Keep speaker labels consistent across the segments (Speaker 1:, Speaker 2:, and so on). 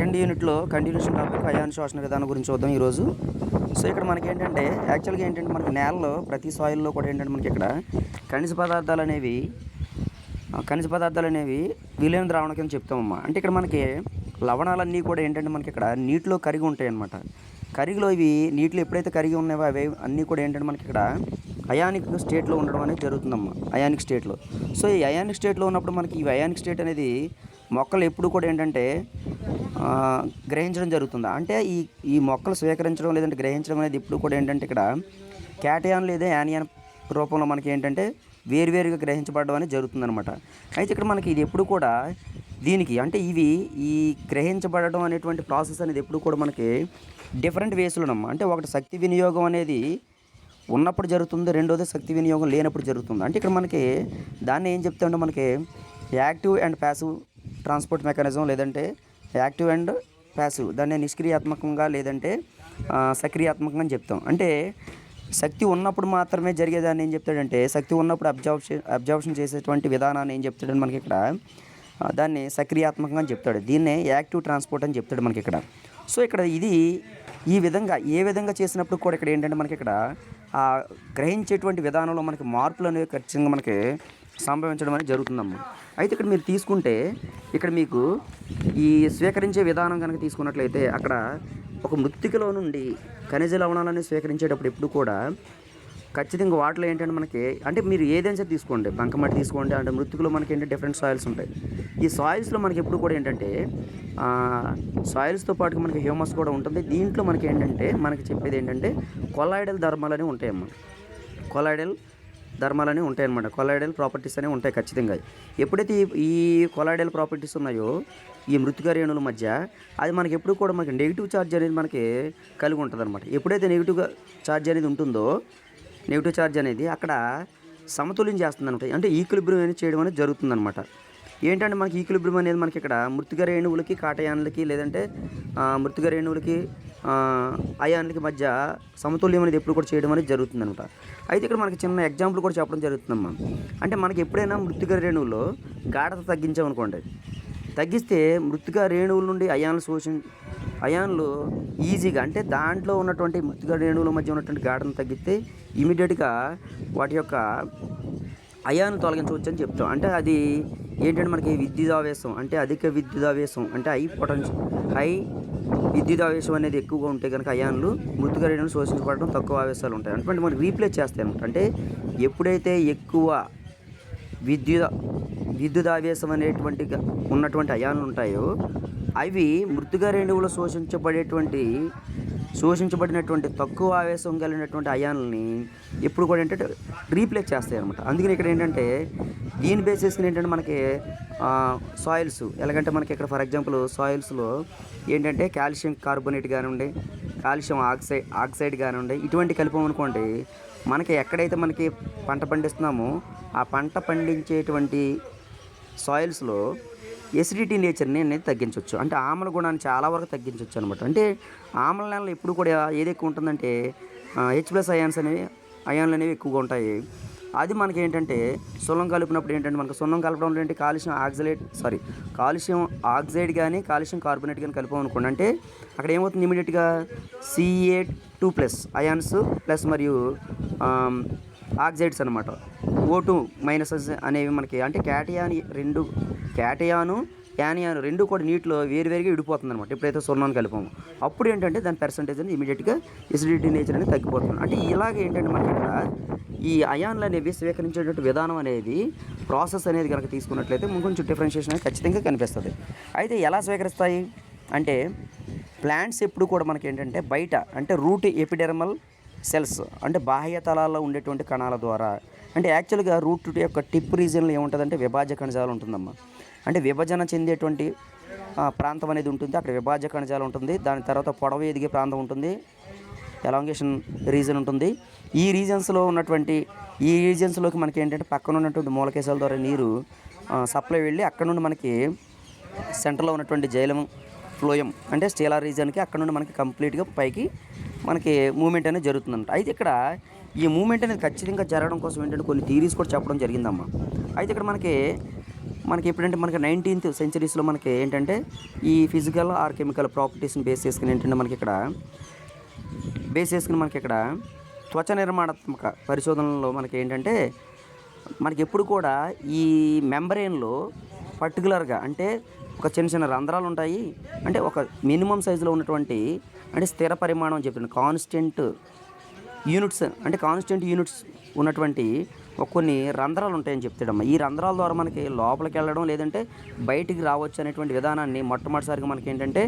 Speaker 1: Second యూనిట్లో continuation topic ion శోషణ విధానం గురించి చూద్దాం ఈరోజు. సో ఇక్కడ మనకేంటంటే యాక్చువల్గా ఏంటంటే మనకి నేలలో ప్రతి సాయిల్లో కూడా ఏంటంటే మనకి ఇక్కడ ఖనిజ పదార్థాలు అనేవి విలీన ద్రావణ కింద చెప్తామమ్మా. అంటే ఇక్కడ మనకి లవణాలన్నీ కూడా ఏంటంటే మనకి ఇక్కడ నీటిలో కరిగి ఉంటాయి అన్నమాట. కరిగిలో ఇవి నీటిలో ఎప్పుడైతే కరిగి ఉన్నాయో అవి అన్నీ కూడా ఏంటంటే మనకి ఇక్కడ అయానిక్ స్టేట్లో ఉండడం అనేది జరుగుతుందమ్మా, అయానిక్ స్టేట్లో. సో ఈ అయానిక్ స్టేట్లో ఉన్నప్పుడు మనకి ఈ అయానిక్ స్టేట్ అనేది మొక్కలు ఎప్పుడు కూడా ఏంటంటే గ్రహించడం జరుగుతుంది. అంటే ఈ మొక్కలు స్వీకరించడం లేదంటే గ్రహించడం అనేది ఎప్పుడు కూడా ఏంటంటే ఇక్కడ క్యాటయాన్ లేదా యానియాన్ రూపంలో మనకి ఏంటంటే వేరువేరుగా గ్రహించబడడం అనేది జరుగుతుందన్నమాట. అయితే ఇక్కడ మనకి ఇది ఎప్పుడు కూడా దీనికి అంటే ఈ గ్రహించబడడం అనేటువంటి ప్రాసెస్ అనేది ఎప్పుడు కూడా మనకి డిఫరెంట్ వేస్లోనమ్మా. అంటే ఒకటి శక్తి వినియోగం అనేది ఉన్నప్పుడు జరుగుతుంది, రెండోది శక్తి వినియోగం లేనప్పుడు జరుగుతుంది. అంటే ఇక్కడ మనకి దాన్ని ఏం చెప్తామంటే మనకి active and passive transport mechanism, లేదంటే యాక్టివ్ అండ్ ప్యాసివ్, దాన్ని నిష్క్రియాత్మకంగా లేదంటే సక్రియాత్మకంగా అని చెప్తాం. అంటే శక్తి ఉన్నప్పుడు మాత్రమే జరిగేదాన్ని ఏం చెప్తాడంటే శక్తి ఉన్నప్పుడు అబ్జర్ప్షన్ చేసేటువంటి విధానాన్ని ఏం చెప్తాడని మనకి ఇక్కడ దాన్ని సక్రియాత్మకంగా అని చెప్తాడు. దీన్నే యాక్టివ్ ట్రాన్స్పోర్ట్ అని చెప్తాడు మనకి ఇక్కడ. సో ఇక్కడ ఇది ఈ విధంగా ఏ విధంగా చేసినప్పుడు కూడా ఇక్కడ ఏంటంటే మనకి ఇక్కడ గ్రహించేటువంటి విధానంలో మనకి మార్పులు అనేవి ఖచ్చితంగా మనకి సంభవించడం అనేది జరుగుతుందమ్మా. అయితే ఇక్కడ మీరు తీసుకుంటే ఇక్కడ మీకు ఈ స్వీకరించే విధానం కనుక తీసుకున్నట్లయితే అక్కడ ఒక మృత్తికలో నుండి ఖనిజ లవణాలని స్వీకరించేటప్పుడు ఎప్పుడు కూడా ఖచ్చితంగా వాటిలో ఏంటంటే మనకి అంటే మీరు ఏదైనా సరే తీసుకోండి, బంకమట్టి తీసుకోండి, అంటే మృత్తికలో మనకి ఏంటంటే డిఫరెంట్ సాయిల్స్ ఉంటాయి. ఈ సాయిల్స్లో మనకి ఎప్పుడు కూడా ఏంటంటే సాయిల్స్తో పాటుగా మనకి హ్యూమస్ కూడా ఉంటుంది. దీంట్లో మనకి ఏంటంటే మనకి చెప్పేది ఏంటంటే కొలాయిడల్ ధర్మాలని ఉంటాయమ్మా. కొలాయిడల్ ధర్మాలని ఉంటాయన్నమాట. కొలాయిడల్ ప్రాపర్టీస్ అనేవి ఉంటాయి ఖచ్చితంగా. ఎప్పుడైతే ఈ కొలాయిడల్ ప్రాపర్టీస్ ఉన్నాయో ఈ మృతిక రేణువుల మధ్య అది మనకి ఎప్పుడు కూడా మనకి నెగిటివ్ ఛార్జ్ అనేది మనకి కలిగి ఉంటుంది అనమాట. ఎప్పుడైతే నెగిటివ్ ఛార్జ్ అనేది ఉంటుందో నెగిటివ్ ఛార్జ్ అనేది అక్కడ సమతుల్యం చేస్తుంది అనమాట. అంటే ఈక్విలిబ్రియం అనేది చేయడం అనేది జరుగుతుంది అనమాట. ఏంటంటే మనకి ఈక్విలిబ్రియం అనేది మనకి ఇక్కడ మృతిక రేణువులకి కాటయాన్లకి లేదంటే మృతిక రేణువులకి అయాన్లకి మధ్య సమతుల్యం అనేది ఎప్పుడు కూడా చేయడం అనేది జరుగుతుంది అనమాట. అయితే ఇక్కడ మనకి చిన్న ఎగ్జాంపుల్ కూడా చెప్పడం జరుగుతుందమ్మా. అంటే మనకి ఎప్పుడైనా మృతిక రేణువుల్లో గాఢత తగ్గించామనుకోండి, తగ్గిస్తే మృతిక రేణువుల నుండి అయాన్లు ఈజీగా అంటే దాంట్లో ఉన్నటువంటి మృతిక రేణువుల మధ్య ఉన్నటువంటి గాఢతను తగ్గిస్తే ఇమీడియట్గా వాటి యొక్క అయాన్లు తొలగించవచ్చు అని చెప్తాం. అంటే అది ఏంటంటే మనకి విద్యుదావేశం అంటే అధిక విద్యుదావేశం అంటే హై విద్యుదావేశం అనేది ఎక్కువగా ఉంటే కనుక అయాన్లు మృతిక రేణువులు శోషించబడడం తక్కువ ఆవేశాలు ఉంటాయి. అంటే మనకి రీప్లేస్ చేస్తాయి అనమాట. అంటే ఎప్పుడైతే ఎక్కువ విద్యుదావేశం అనేటువంటి ఉన్నటువంటి అయాన్లు ఉంటాయో అవి మృతిక రేణువులు శోషించబడినటువంటి తక్కువ ఆవేశం కలిగినటువంటి అయాన్లని ఎప్పుడు కూడా ఏంటంటే రీప్లేస్ చేస్తాయి అనమాట. అందుకని ఇక్కడ ఏంటంటే దీని బేసిస్ ఏంటంటే మనకి సాయిల్స్ ఎలాగంటే మనకి ఇక్కడ ఫర్ ఎగ్జాంపుల్ సాయిల్స్లో ఏంటంటే కాల్షియం కార్బోనేట్ కానివ్వండి, కాల్షియం ఆక్సైడ్ కానివ్వండి, ఇటువంటి కలిపామనుకోండి మనకి ఎక్కడైతే మనకి పంట పండిస్తున్నామో ఆ పంట పండించేటువంటి సాయిల్స్లో ఎసిడిటీ నేచర్ని అనేది తగ్గించవచ్చు. అంటే ఆమ్ల గుణాన్ని చాలా వరకు తగ్గించవచ్చు అనమాట. అంటే ఆమ్ల నేలలో ఎప్పుడు కూడా ఏది ఎక్కువ ఉంటుందంటే H+ అయాన్లు అనేవి ఎక్కువగా ఉంటాయి. అది మనకి ఏంటంటే సున్నం కలిపినప్పుడు ఏంటంటే మనకు సున్నం కలపడంలో ఏంటి కాల్షియం ఆక్సైడ్ కానీ కాల్షియం కార్బోనేట్ కానీ కలిపామనుకోండి, అంటే అక్కడ ఏమవుతుంది ఇమీడియట్గా Ca2+ అయాన్స్ ప్లస్ మరియు ఆక్సైడ్స్ అనమాట O2- అనేవి మనకి అంటే క్యాటయాను యానియాను రెండు కూడా నీటిలో వేరువేరుగా విడిపోతుంది అనమాట. ఎప్పుడైతే సున్నాను కలిపాము అప్పుడు ఏంటంటే దాని పర్సంటేజ్ అనేది ఇమీడియట్గా ఎసిడిటీ నేచర్ అనేది తగ్గిపోతుంది. అంటే ఇలాగ ఏంటంటే మనకి ఇక్కడ ఈ అయాన్లు అనేవి స్వీకరించేటువంటి విధానం అనేది ప్రాసెస్ అనేది కనుక తీసుకున్నట్లయితే కొంచెం డిఫరెన్షియేషన్ అనేది ఖచ్చితంగా కనిపిస్తుంది. అయితే ఎలా స్వీకరిస్తాయి అంటే ప్లాంట్స్ ఎప్పుడు కూడా మనకి ఏంటంటే బయట అంటే రూట్ ఎపిడెర్మల్ సెల్స్ అంటే బాహ్య తలాల్లో ఉండేటువంటి కణాల ద్వారా అంటే యాక్చువల్గా రూట్ యొక్క టిప్ రీజియన్లో ఏముంటుందంటే విభాజ్య కణజాలం ఉంటుందమ్మా. అంటే విభజన చెందేటువంటి ప్రాంతం అనేది ఉంటుంది, అక్కడ విభాజ్య కణజాలం ఉంటుంది. దాని తర్వాత పొడవు ఎదిగే ప్రాంతం ఉంటుంది, ఎలాంగేషన్ రీజన్ ఉంటుంది. ఈ రీజన్స్లోకి మనకి ఏంటంటే పక్కన ఉన్నటువంటి మూలకేశాల ద్వారా నీరు సప్లై వెళ్ళి అక్కడ నుండి మనకి సెంటర్లో ఉన్నటువంటి జైలం ఫ్లోయం అంటే స్టేలార్ రీజన్కి అక్కడ నుండి మనకి కంప్లీట్గా పైకి మనకి మూమెంట్ అనేది జరుగుతుందంట. అయితే ఇక్కడ ఈ మూమెంట్ అనేది ఖచ్చితంగా జరగడం కోసం ఏంటంటే కొన్ని థియరీస్ కూడా చెప్పడం జరిగిందమ్మా. అయితే ఇక్కడ మనకి మనకి ఎప్పుడంటే మనకి 19th సెంచరీస్లో మనకి ఏంటంటే ఈ ఫిజికల్ ఆర్ కెమికల్ ప్రాపర్టీస్ని బేస్ చేసుకుని ఏంటంటే మనకి ఇక్కడ త్వచ నిర్మాణాత్మక పరిశోధనలో మనకి ఏంటంటే మనకి ఎప్పుడు కూడా ఈ మెంబ్రెయిన్లో పర్టికులర్గా అంటే ఒక చిన్న చిన్న రంధ్రాలు ఉంటాయి. అంటే ఒక మినిమం సైజులో ఉన్నటువంటి అంటే స్థిర పరిమాణం అని చెప్తున్నాను, కాన్స్టెంట్ యూనిట్స్ ఉన్నటువంటి కొన్ని రంధ్రాలు ఉంటాయని చెప్తాడమ్మా. ఈ రంధ్రాల ద్వారా మనకి లోపలికి వెళ్ళడం లేదంటే బయటికి రావచ్చు అనేటువంటి విధానాన్ని మొట్టమొదటిసారిగా మనకి ఏంటంటే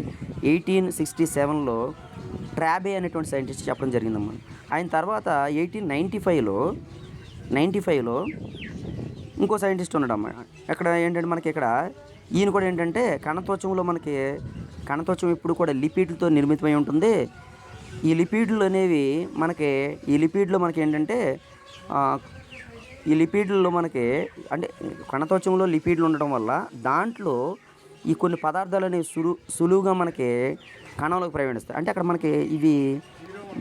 Speaker 1: 1867లో ట్రాబే అనేటువంటి సైంటిస్ట్ చెప్పడం జరిగిందమ్మా. ఆయన తర్వాత 1895లో ఇంకో సైంటిస్ట్ ఉన్నాడమ్మా. ఇక్కడ ఏంటంటే మనకి ఇక్కడ ఈయన కూడా ఏంటంటే కణత్వచం ఇప్పుడు కూడా లిపిడ్లతో నిర్మితమై ఉంటుంది. ఈ లిపిడ్లు అనేవి ఈ లిపిడ్లలో మనకి అంటే కణత్వచంలో లిపిడ్లు ఉండడం వల్ల దాంట్లో ఈ కొన్ని పదార్థాలు అనేవి సులువుగా మనకి కణంలోకి ప్రయాణిస్తాయి. అంటే అక్కడ మనకి ఇవి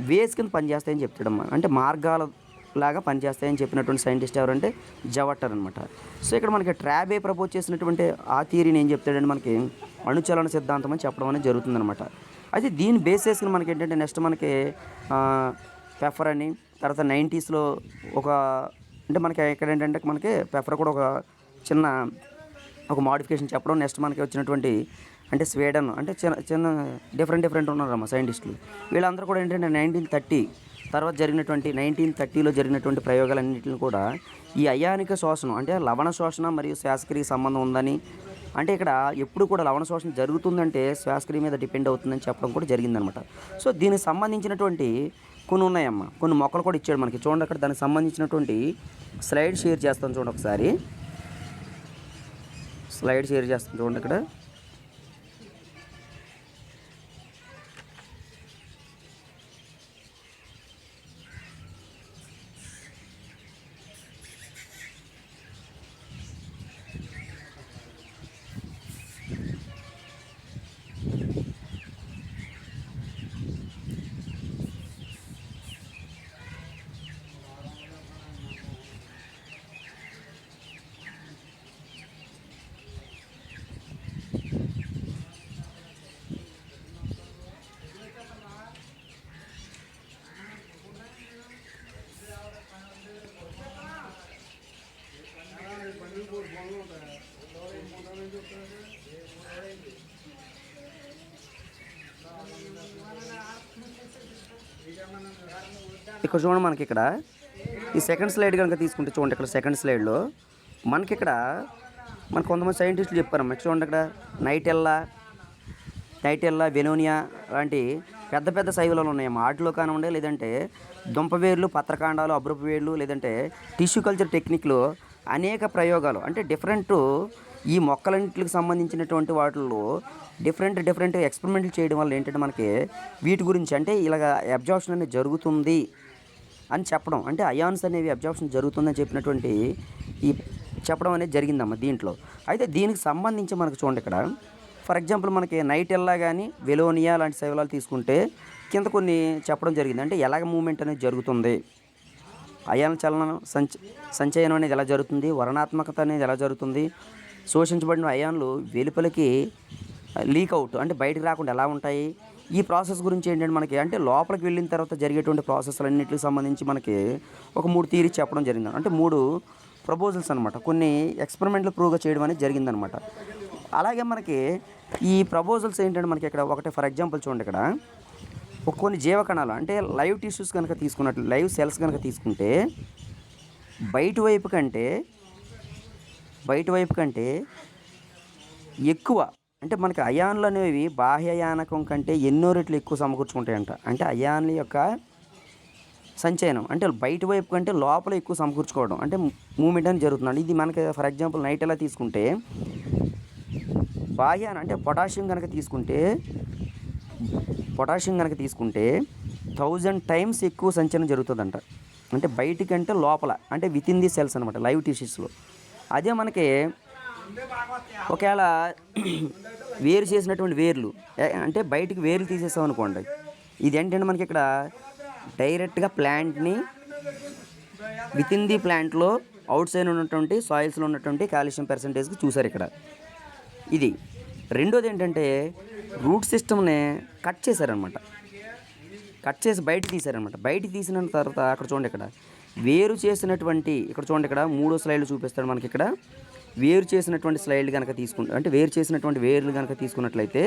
Speaker 1: వేస్ కింద పనిచేస్తాయని చెప్తాడమ్మా. అంటే మార్గాల లాగా పనిచేస్తాయని చెప్పినటువంటి సైంటిస్ట్ ఎవరంటే జవట్టర్ అనమాట. సో ఇక్కడ మనకి ట్రాబే ప్రపోజ్ చేసినటువంటి ఆ థియరీని ఏం చెప్తాడంటే మనకి అణుచలన సిద్ధాంతం అని చెప్పడం అనేది జరుగుతుందనమాట. అయితే దీన్ని బేస్ చేసుకుని మనకి ఏంటంటే నెక్స్ట్ మనకి పెఫర్ అని తర్వాత 90sలో అంటే మనకి ఇక్కడ ఏంటంటే మనకి పెఫర్ కూడా ఒక మోడిఫికేషన్ చెప్పడం. నెక్స్ట్ మనకి వచ్చినటువంటి అంటే స్వీడన్ అంటే చిన్న డిఫరెంట్ ఉన్నారమ్మా సైంటిస్టులు. వీళ్ళందరూ కూడా ఏంటంటే 1930లో జరిగినటువంటి ప్రయోగాలన్నింటిని కూడా ఈ అయానిక శోషణం అంటే లవణ శోషణ మరియు శ్వాసక్రియ సంబంధం ఉందని, అంటే ఇక్కడ ఎప్పుడు కూడా లవణ శోషణ జరుగుతుందంటే శ్వాసక్రియ మీద డిపెండ్ అవుతుందని చెప్పడం కూడా జరిగిందనమాట. సో దీనికి సంబంధించినటువంటి కొన్ని ఉన్నాయమ్మా, కొన్ని మొక్కలు కూడా ఇచ్చాడు మనకి. చూడండి అక్కడ దానికి సంబంధించినటువంటి స్లైడ్ షేర్ చేస్తాను చూడండి ఒకసారి. చూడండి ఇక్కడ ఇక్కడ చూడండి మనకి ఇక్కడ ఈ సెకండ్ స్లైడ్ కనుక తీసుకుంటే చూడండి ఇక్కడ సెకండ్ స్లైడ్లో మనకి కొంతమంది సైంటిస్టులు చెప్పారమ్మా. చూడండి ఇక్కడ నైటెల్లా వెనోనియా లాంటి పెద్ద శైవలాలు ఉన్నాయమ్మా. వాటిలో కానివ్వండి లేదంటే దుంపవేర్లు, పత్రకాండాలు, అబ్రపు వేర్లు లేదంటే టిష్యూ కల్చర్ టెక్నిక్లో అనేక ప్రయోగాలు అంటే డిఫరెంట్ ఈ మొక్కలన్నింటికి సంబంధించినటువంటి వాటిల్లో డిఫరెంట్ ఎక్స్పెరిమెంట్లు చేయడం వల్ల ఏంటంటే మనకి వీటి గురించి అంటే ఇలాగ అబ్జార్ప్షన్ అనేది జరుగుతుంది అని చెప్పడం, అంటే అయాన్స్ అనేవి అబ్జార్ప్షన్ జరుగుతుందని చెప్పినటువంటి ఈ చెప్పడం అనేది జరిగిందమ్మా దీంట్లో. అయితే దీనికి సంబంధించి మనకు చూడండి ఇక్కడ ఫర్ ఎగ్జాంపుల్ మనకి నైటెల్లా కానీ వెలోనియా లాంటి శైవలాలు తీసుకుంటే కింద కొన్ని చెప్పడం జరిగింది. అంటే ఎలాగ మూమెంట్ అనేది జరుగుతుంది, అయాన్ చలనం సంచయనం అనేది ఎలా జరుగుతుంది, వర్ణాత్మకత అనేది ఎలా జరుగుతుంది, శోషించబడిన అయాన్లు వెలుపలికి లీక్ అవుట్ అంటే బయటకు రాకుండా ఎలా ఉంటాయి, ఈ ప్రాసెస్ గురించి ఏంటంటే మనకి అంటే లోపలికి వెళ్ళిన తర్వాత జరిగేటువంటి ప్రాసెస్లన్నింటికి సంబంధించి మనకి ఒక 3 థియరీ చెప్పడం జరిగింది. అంటే 3 ప్రపోజల్స్ అనమాట, కొన్ని ఎక్స్పెరిమెంట్లు ప్రూవ్గా చేయడం అనేది జరిగిందనమాట. అలాగే మనకి ఈ ప్రపోజల్స్ ఏంటంటే మనకి ఇక్కడ ఒకటి ఫర్ ఎగ్జాంపుల్ చూడండి ఇక్కడ కొన్ని జీవకణాలు అంటే లైవ్ టిష్యూస్ కనుక తీసుకున్నట్లు లైవ్ సెల్స్ కనుక తీసుకుంటే బయట వైపు కంటే ఎక్కువ అంటే మనకి అయాన్లు అనేవి బాహ్యయానకం కంటే ఎన్నో రెట్లు ఎక్కువ సమకూర్చుకుంటాయంట. అంటే అయాన్ల యొక్క సంచయనం అంటే బయట వైపు కంటే లోపల ఎక్కువ సమకూర్చుకోవడం అంటే మూమెంట్ అని జరుగుతుంది. ఇది మనకి ఫర్ ఎగ్జాంపుల్ నైట్ ఎలా తీసుకుంటే బాహ్యాన అంటే పొటాషియం కనుక తీసుకుంటే 1000 times ఎక్కువ సంచలనం జరుగుతుందంట. అంటే బయటికంటే లోపల అంటే విత్ ఇన్ ది సెల్స్ అనమాట లైవ్ టిష్యూస్లో. అదే మనకి ఒకవేళ వేరు చేసినటువంటి వేర్లు అంటే బయటికి వేర్లు తీసేసాం అనుకోండి, ఇది ఏంటంటే మనకి ఇక్కడ డైరెక్ట్గా ప్లాంట్ని విత్ ఇన్ ది ప్లాంట్లో అవుట్ సైడ్ ఉన్నటువంటి సాయిల్స్లో ఉన్నటువంటి కాల్షియం పర్సెంటేజ్కి చూసారు ఇక్కడ. ఇది రెండోది ఏంటంటే రూట్ సిస్టమ్ని కట్ చేశారనమాట. కట్ చేసి బయట తీశారనమాట. బయట తీసిన తర్వాత అక్కడ చూడండి, ఇక్కడ వేరు చేసినటువంటి, ఇక్కడ చూడండి, ఇక్కడ 3వ స్లైడ్లో చూపిస్తాడు మనకి. ఇక్కడ వేరు చేసినటువంటి స్లైడ్లు కనుక తీసుకుంటే, అంటే వేరు చేసినటువంటి వేర్లు కనుక తీసుకున్నట్లయితే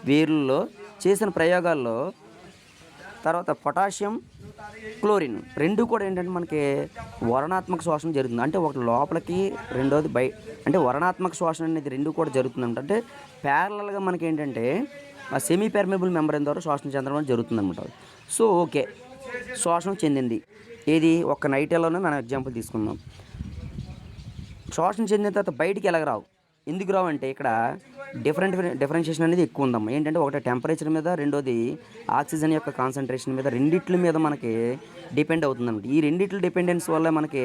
Speaker 1: వేర్లలో చేసిన ప్రయోగాల్లో తర్వాత పొటాషియం, క్లోరిన్ రెండు కూడా ఏంటంటే మనకి వర్ణాత్మక శోషణ జరుగుతుంది. అంటే ఒకటి లోపలికి, రెండోది అంటే వర్ణాత్మక శోషణ అనేది రెండు కూడా జరుగుతుంది. అంటే ప్యారలల్గా మనకి ఏంటంటే ఆ సెమీ పెర్మిబుల్ మెంబ్రేన్ ద్వారా శోషణ చెందడం జరుగుతుంది అనమాట. సో ఓకే, శోషణ చెందింది. ఏది ఒక్క నైట్లోనే మనం ఎగ్జాంపుల్ తీసుకుందాం. శోషణ చెందిన తర్వాత బయటికి ఎలాగ రావు, ఎందుకు రావు అంటే ఇక్కడ డిఫరెన్షియేషన్ అనేది ఎక్కువ ఉందమ్మా. ఏంటంటే ఒకటి టెంపరేచర్ మీద, రెండోది ఆక్సిజన్ యొక్క కాన్సన్ట్రేషన్ మీద, రెండిట్ల మీద మనకి డిపెండ్ అవుతుందన్నమాట. ఈ రెండిట్ల డిపెండెన్స్ వల్ల మనకి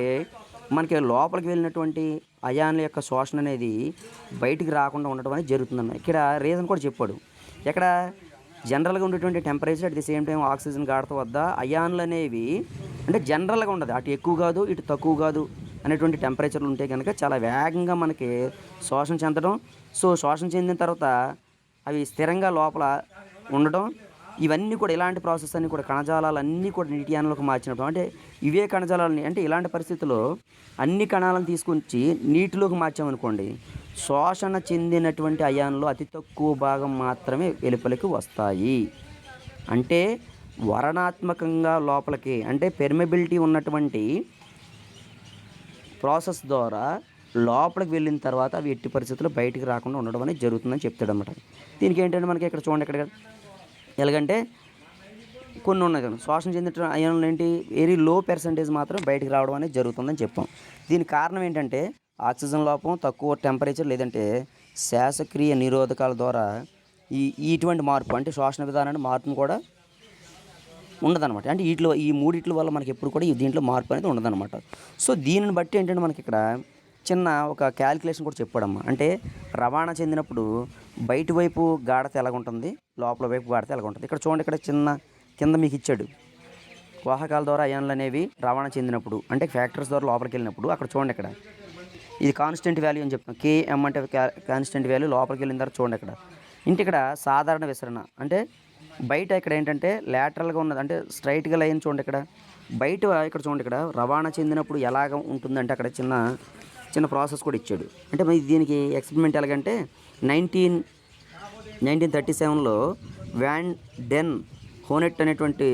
Speaker 1: లోపలికి వెళ్ళినటువంటి అయాన్ల యొక్క శోషణ అనేది బయటికి రాకుండా ఉండడం అనేది జరుగుతుందన్నమాట. ఇక్కడ రీజన్ కూడా చెప్పాడు. ఇక్కడ జనరల్గా ఉండేటువంటి temperature, at the same time oxygen గాఢత వద్ద అయాన్లు అనేవి అంటే జనరల్గా ఉండదు, అటు ఎక్కువ కాదు ఇటు తక్కువ కాదు అనేటువంటి టెంపరేచర్లు ఉంటే కనుక చాలా వేగంగా మనకి శోషణ చెందడం. సో శోషణ చెందిన తర్వాత అవి స్థిరంగా లోపల ఉండడం, ఇవన్నీ కూడా ఇలాంటి ప్రాసెస్ అన్నీ కూడా కణజాలాలన్నీ కూడా నీటి యానంలోకి మార్చినప్పుడు, అంటే ఇవే కణజాలాలని, అంటే ఇలాంటి పరిస్థితుల్లో అన్ని కణాలను తీసుకొచ్చి నీటిలోకి మార్చామనుకోండి, శోషణ చెందినటువంటి అయాన్లు అతి తక్కువ భాగం మాత్రమే వెలుపలికి వస్తాయి. అంటే వర్ణాత్మకంగా లోపలికి, అంటే పెర్మిబిలిటీ ఉన్నటువంటి ప్రాసెస్ ద్వారా లోపలికి వెళ్ళిన తర్వాత అవి ఎట్టి పరిస్థితుల్లో బయటికి రాకుండా ఉండడం అనేది జరుగుతుందని చెప్తాడు అనమాట. దీనికి ఏంటంటే మనకి ఇక్కడ చూడండి, ఇక్కడ ఎలాగంటే కొన్ని ఉన్నాయి కదా శోషణ చెందిన అయాన్లు ఏంటి వెరీ లో పర్సంటేజ్ మాత్రం బయటికి రావడం అనేది జరుగుతుందని చెప్పాం. దీనికి కారణం ఏంటంటే ఆక్సిజన్ లోపం, తక్కువ టెంపరేచర్, లేదంటే శ్వాసక్రియ నిరోధకాల ద్వారా ఇటువంటి మార్పు, అంటే శోషణ విధానాన్ని మార్పును కూడా ఉండదన్నమాట. అంటే ఈ మూడిట్ల వల్ల మనకి ఎప్పుడు కూడా దీంట్లో మార్పు అనేది ఉండదన్నమాట. సో దీనిని బట్టి ఏంటంటే మనకి ఇక్కడ చిన్న ఒక క్యాలిక్యులేషన్ కూడా చెప్పాడమ్మా. అంటే రవాణా చెందినప్పుడు బయట వైపు గాఢత ఎలాగుంటుంది, లోపల వైపు గాఢత ఎలాగుంటుంది. ఇక్కడ చూడండి, ఇక్కడ చిన్న కింద మీకు ఇచ్చాడు. వాహకాల ద్వారా అయాన్లు అనేవి రవాణా చెందినప్పుడు, అంటే ఫ్యాక్టరీస్ ద్వారా లోపలికి వెళ్ళినప్పుడు, అక్కడ చూడండి, ఇక్కడ ఇది కాన్స్టెంట్ వాల్యూ అని చెప్తాం. కేఎం అంటే కాన్స్టెంట్ వాల్యూ. లోపలికి వెళ్ళిన తర్వాత చూడండి, ఇక్కడ సాధారణ విసరణ, అంటే బయట ఇక్కడ ఏంటంటే లాటరల్గా ఉన్నది, అంటే స్ట్రైట్గా లైన్ చూడండి. ఇక్కడ చూడండి, ఇక్కడ రవాణా చెందినప్పుడు ఎలాగ ఉంటుందంటే అక్కడ చిన్న ప్రాసెస్ కూడా ఇచ్చాడు. అంటే మరి దీనికి ఎక్స్పెరిమెంట్ ఎలాగంటే 1937లో వ్యాన్ డెన్ హోనెట్ అనేటువంటి